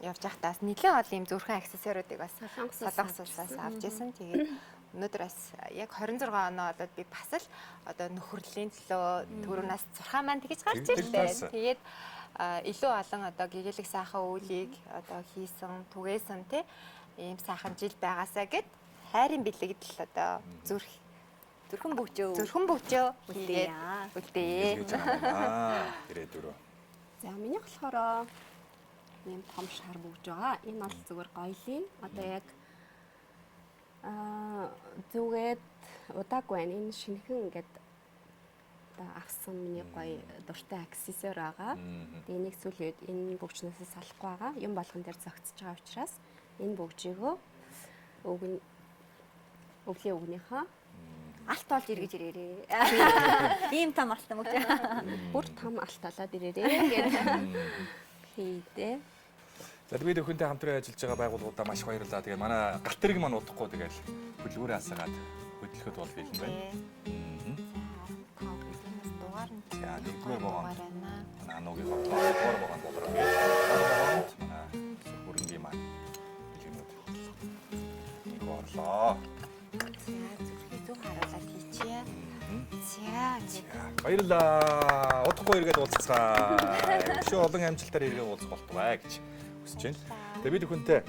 явж байхдаас нэлээд ол юм зүрхэн аксессуаруудыг бас солонгосоос авч ирсэн. Тэгээд өнөөдөр бас яг 26 оноо одоо би бас л одоо нөхөрлийн төлөө төрөнөөс зурхаа маань тэгж гарч ирлээ. Тэгээд илүү олон одоо гэгээлэг сайхан үйлийг одоо хийсэн, түгээсэн тий ийм сайхан жил байгаасаа гэд хайрын бэлэгд л одоо Зүрхэн бөгжөө. зүрхэн бөгжөө Үлдээ. үлдээ. ирээд дөрөв. За миний болохоор ийм том шар бөгж байгаа. Энэ бол зүгээр гоёлын. Одоо яг зүгээд удаагүй байна. Энэ шинэхэн ингээд одоо авсан миний гоё дуртай аксессуар байгаа. Тэгээ нэг сүүлийн үед энэ бөгжнөөс салахгүй байгаа. Юм болгон дээр зогцож байгаа учраас энэ бөгжөөгөө өвлийн өгнийхөө Алт олж иргэж ирээрээ. Ийм том алт юм уу? бүр том алт олоод ирээрээ гэж хийдээ. За бид өхөнтэй хамтран ажиллаж байгаа байгууллагуудаа маш баярлалаа. Тэгээ манай галт тэрэг маань удахгүй тэгэл хөдөлгөөрөө асаагаад хөдөлгөхөд бол бэлэн байна. Дугаар нь За нэгдүгээр богонд байна. манай ануугийн дугаар богонд болроо. Богонд манай хөрөнгийн маань бэлгэнүүд. Нэг орлоо. Зүрхий зөв харуулаад хийчихье. За Баярлалаа. Удахгүй иргэд уулзцаа. Өшөө олон амжилтаар иргэд уулзах болтугай гэж хүсэж байна. Тэгээ бид өхөнтэй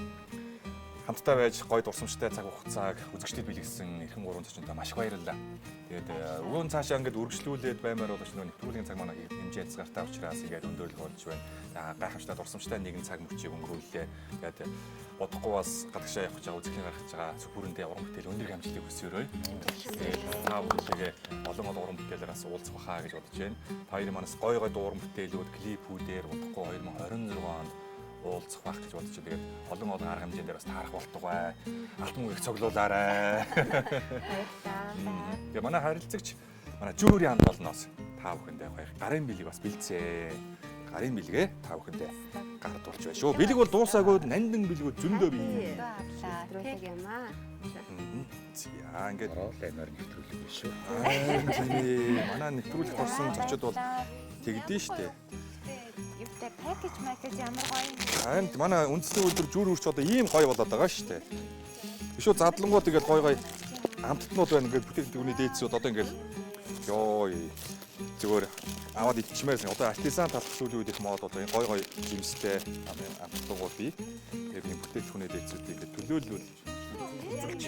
хамтдаа байж гоё дурсамжтай цаг хугацааг үзэгчдэд бэлгэсэн эрхэм гурван зочнтой маш их баярлалаа. Тэгээд өгөн цаашаа ингээд үргэлжлүүлээд баймаар бол нэвтрүүлгийн цаг манай хэмжээ хязгаартай учраас ингээд өндөрлөг болж байна. Гайхамшигтай дурсамжтай нэгэн цаг мөчийг өнгөрүүллээ. Тэгээд удахгүй бас гадагшаа явах гэж байгаа үзэсгэлэн гаргаж байгаа зөвхөрөндөө уран бүтээл өндөр амжилтыг хүсээрэй. Та бүхэндээ олон уран бүтээлээс уулзах бахаа гэж бодож байна. Та хоёрын манаас гоё уран бүтээлүүд клипүүдээр удахгүй 2026 онд уулзах байх гэж бодож байгаа. Тэгээд олон арга хэмжээндээр бас таарах болтугай. Алтан үеийг цоглуулаарай. Тэгээ манай харилцагч манай жүүрийн хамт олноос та бүхэндээ хоёр гарын бэлэг бас бэлдсэн. Гарын бэлгээ та бүхэндээ гардуулж байна шүү. Бэлэг бол дуусаагүй нандин бэлгүүд зөндөө бий. Нэвтрүүлэг юм аа. За ингээд Орол амар нэвтрүүлэг биш шүү. манай нэвтрүүлэх болсон зочид бол тэгдэж штэ. юутай пакэж ямар гоё юм. Харин манай үндэсний үйлдвэр жүүр үрч одоо ийм гоё болоод байгаа штэ. Бишүү задлангуу тэгээд гоё амттнууд байна ингээд бүтээл төвний дээдсүүд одоо ингээд ёо зүгээр аваад ичмээрсэн. Одоо артизан талх сүүлийн үед их мод одоо энэ гоё жимстэй амттнууд бий. Тэгээд энэ бүтээл төвний дээдсүүдийг ингээд төлөөлөл Пакэж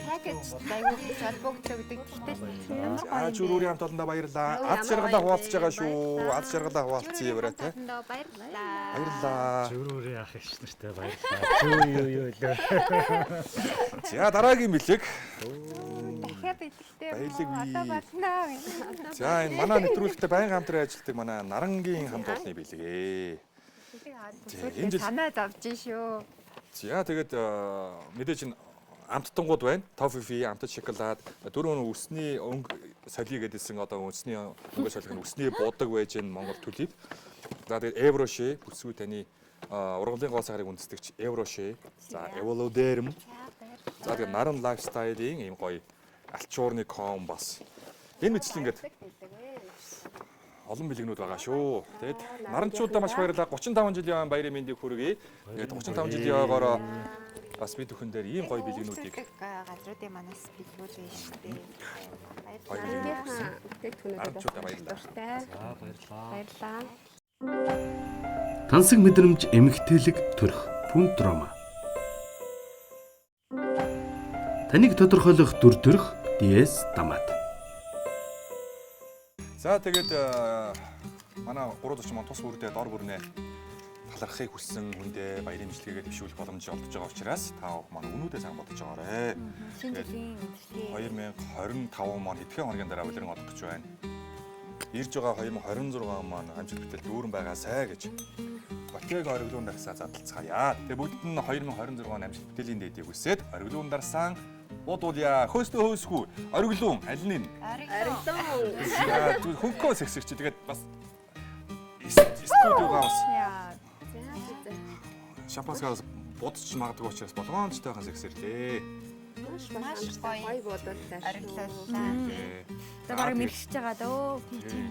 айгуу салбогдоо гэдэг. Гэтэл жүүрийн хамт олондоо баярлалаа. Аз жаргалаа хуваалцж байгаа шүү. Аз жаргалаа хуваалцъя яваарай те. баярлалаа. Баярлалаа. Зүрүүрийн ах иш нартай баярлалаа. Юу лөө. За дараагийн бэлэг. Дахиад идэхтэй Баялаг бий. одоо болно. За энэ манай нэвтрүүлэгтээ байнга хамтран ажилладаг манай Нарангийн хамт олонны бэлгээ. Энэ жил санаа завж шүү. за тэгээд мэдээж энэ амттангууд байна. Тоффи, амтд шоколад, дөрөв өсний өнгө солио гэдээсэн одоо өсний өнгө солих нь өсний будаг байж энэ Монгол төлөв. За тэгээд Евроши бүсгүй таны ургамлын гоо цагаарыг үндэстэгч Евроши. За Эволодерм. За тэгээд наран лайфстайлын ийм гоё алчуурны ком бас. Энэ мэтчил ингээд олон бэлгэнүүд байгаа шүү. Тэгэд наранчуудаа маш баярлалаа. 35 жилийн баярын мэндийг хүргэе. Тэгээд 35 жилийн ойгоороо бас бид бүхэн дээр ийм гоё бэлгэнүүдийг газруудын манаас бэлгүүлээ шүү дээ. Баярлалаа. наранчуудаа баярлалаа. За баярлалаа. Баярлалаа. Тансаг мэдрэмж эмгтээлэг төрх Пунтрома. Таныг тодорхойлох дүр төрх DS Дамат. За тэгээд манай 3 40 тус бүрдээ дор бүрнээ талархахыг хүссэн хүндээ баярын мэдлэгээ дэвшүүлэх боломж олдож байгаа учраас та бүхэн маань өнөөдөө сайн бодож байгаарэ. Шинэ жилийн мэдлэгээ 2025 маань хэдхэн хоногийн дараа үлрэн одох гэж байна. Ирж байгаа 2026 маань амжилт бүтээл дүүрэн байгаасай гэж Батяг ориглуун дарсаа задлцгаая. Тэгээ бүгд нь 2026 он амжилт бүтээлийн дэдийг хүсээд ориглуун дарсан бодуулъя. Хөөстөө хөөсгүй ориглуун аль нь? Арилсан. Хөнкөөс ихсэрч тэгээд бас студиугаа бас шапаскаас бодчих магадгүй учраас болгоомжтойхоос ихсэрлээ. Маш гоё бодолтой. Арилууллаа. За бараг мэрэгшиж байгаа дөө.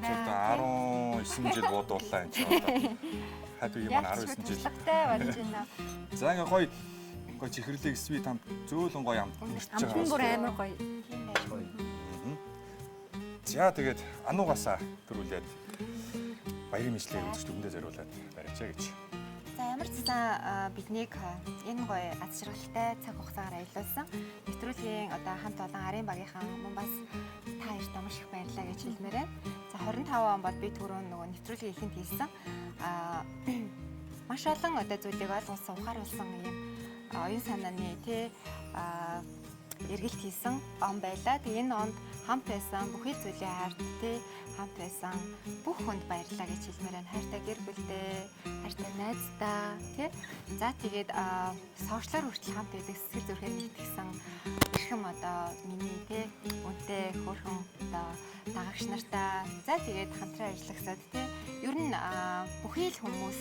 Одоо 19 жил бодууллаа энэ чинь. Хатуу юм 19 жил. Тай болж байна. За ингээ гоё чихэрлэг свит хамт зөөлөн гоё хамт нэрч Амтны бүр байгаа. амар гоё. За тэгээд ануугасаа төрүүлээд баярын мэдлэгийг үзэж дүндээ зориулаад барьчаа гэж. За ямар ч гэсэн биднийг энэ гоё аз жаргалтай цаг хугацаагаар аялуулсан нэвтрүүлгийн одоо хамт олон арын багийнхан мөн бас та хоёрт маш их баярлалаа гэж хэлмээр байна. За 25 он бол би түрүүн нөгөө нэвтрүүлгийн ихэнд хэлсэн маш олон одоо зүйлийг ойлгуулсан, ухааруулсан юм оюун санааны тий эргэлт хийсэн он байлаа. Тэгээ энэ онд хамт байсан бүхий зүйлийн ард тий хамт байсан бүх хүнд баярлалаа гэж хэлмээр байна. Хайртай гэр бүлдээ, хайртай найздаа тий. За тэгээд сошиалар хүртэл хамт байдаг сэтгэл зүрхээр нэгтгэсэн эрхэм одоо миний тий үнтэй хөөрхөн одоо дагагч нартаа. За тэгээд хамтран ажиллагсад тий ер нь бүхий л хүмүүс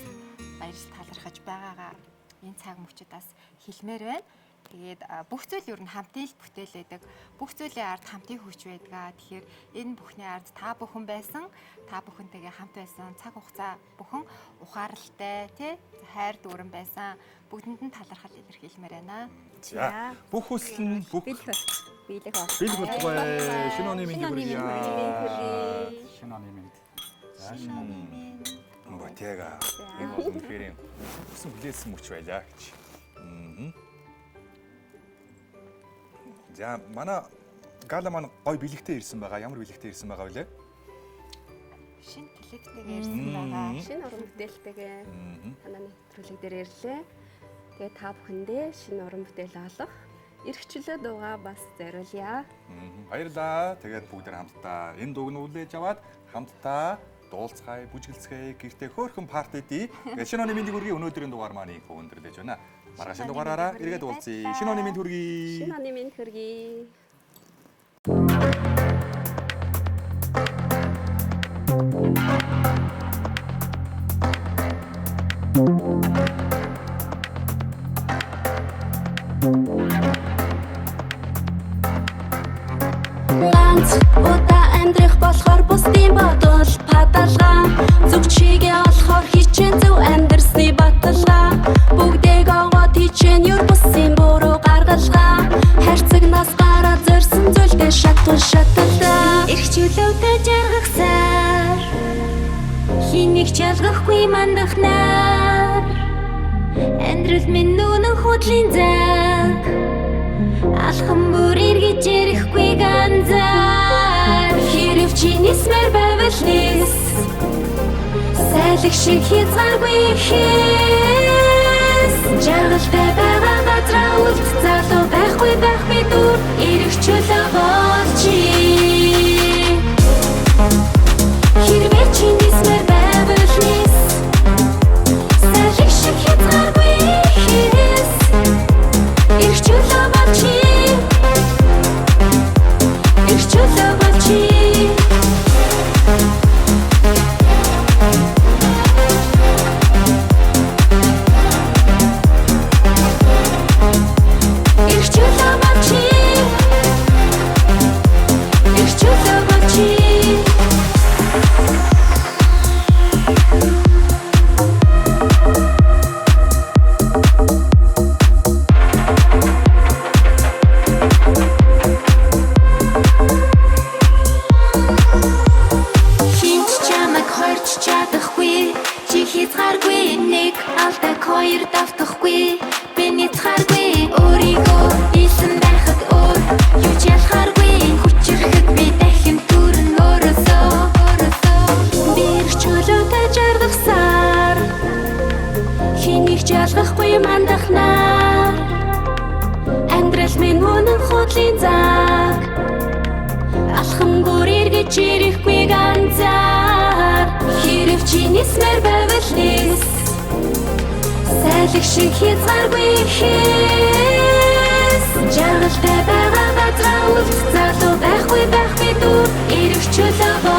баярлалт талархаж байгаагаа энэ цаг мөчидээс хэлмээр байна. Тэгээд бүх зүйл ер нь хамтын л бүтээл байдаг. Бүх зүйлийн ард хамтын хүч байдаг. Тэгэхээр энэ бүхний ард та бүхэн байсан, та бүхэнтэйгээ хамт байсан, цаг хугацаа бүхэн ухаарлалтай, тий хайр дүүрэн байсан. Бүгдэнд нь талархал илэрхийлмээр байна. За бүх хүсэл нь бүх Биелэх бол. бэлэг болтугай шинэ оны мэндийг хүргье. Шинэ оны мэнд. За шинэ оны. Батяга энэ бол үнэхээр хүсэн хүлээсэн мөч байлаа гэж. За манай гала маань гой бэлэгтэй ирсэн байгаа. Ямар бэлэгтэй ирсэн байгаа вэ? Шинэ телевизтэйгээ ирсэн байгаа. Шинэ уран бүтээлтэйгээ тананы нэвтрүүлэг дээр ирлээ. Тэгээ та бүхэндээ шинэ уран бүтээл олох эрхчлөө дуугаа бас зориулъя. Баярлаа. Тэгээд бүгд хамтдаа энэ дууг нь үлээж аваад хамтдаа дуулцгаая, бүжгэлцгээе, гэртээ хөөрхөн парти дий. Тэгээд шинэ оны мэндийг хүргэе. Өнөөдрийн дугаар маань инхүү өндөрлөж байна. Маргааш дугаараараа эргээд уулзъя. Шинэ оны мэнд хүргэе. Шинэ оны мэнд хүргэе. Ганц удаа амьдрах болохоор бусдын бодол падалгаа зүг чигээ олохоор хичээн зөв амьдрсны баталгаа бүгдийг огоод хичээн юр бусын буруу гаргалгаа хайрцагнаас гараад зорьсон зүйлдээ шаталдаа их чөлөөтэй жаргахсаар хэнийг ч ялгахгүй мандахнаар амьдрал минь нүнэн худлын заг алхам бүр эргэж ирэхгүй ганцаар хэрв чинийсмэр байвал нис сайлх шиг хязгааргүй хэс жаргалтай байгаа газраа үлд залуу байхгүй дүр эрэх чөлөө болчи хэрвээ чинийсмэр байвал нис сайлх шиг хязгааргүй хэс эрэх чөлөө болчи It's true, амьдралын цаг алхам бүр эргэж ирэхгүй ганцаар хэрэг чинийсмэр байвал нийс сайлх шиг хязгааргүй хэс жаргалтай байгаа газраа үлдэх залуу байхгүй байх бид дүр эрэх чөлөө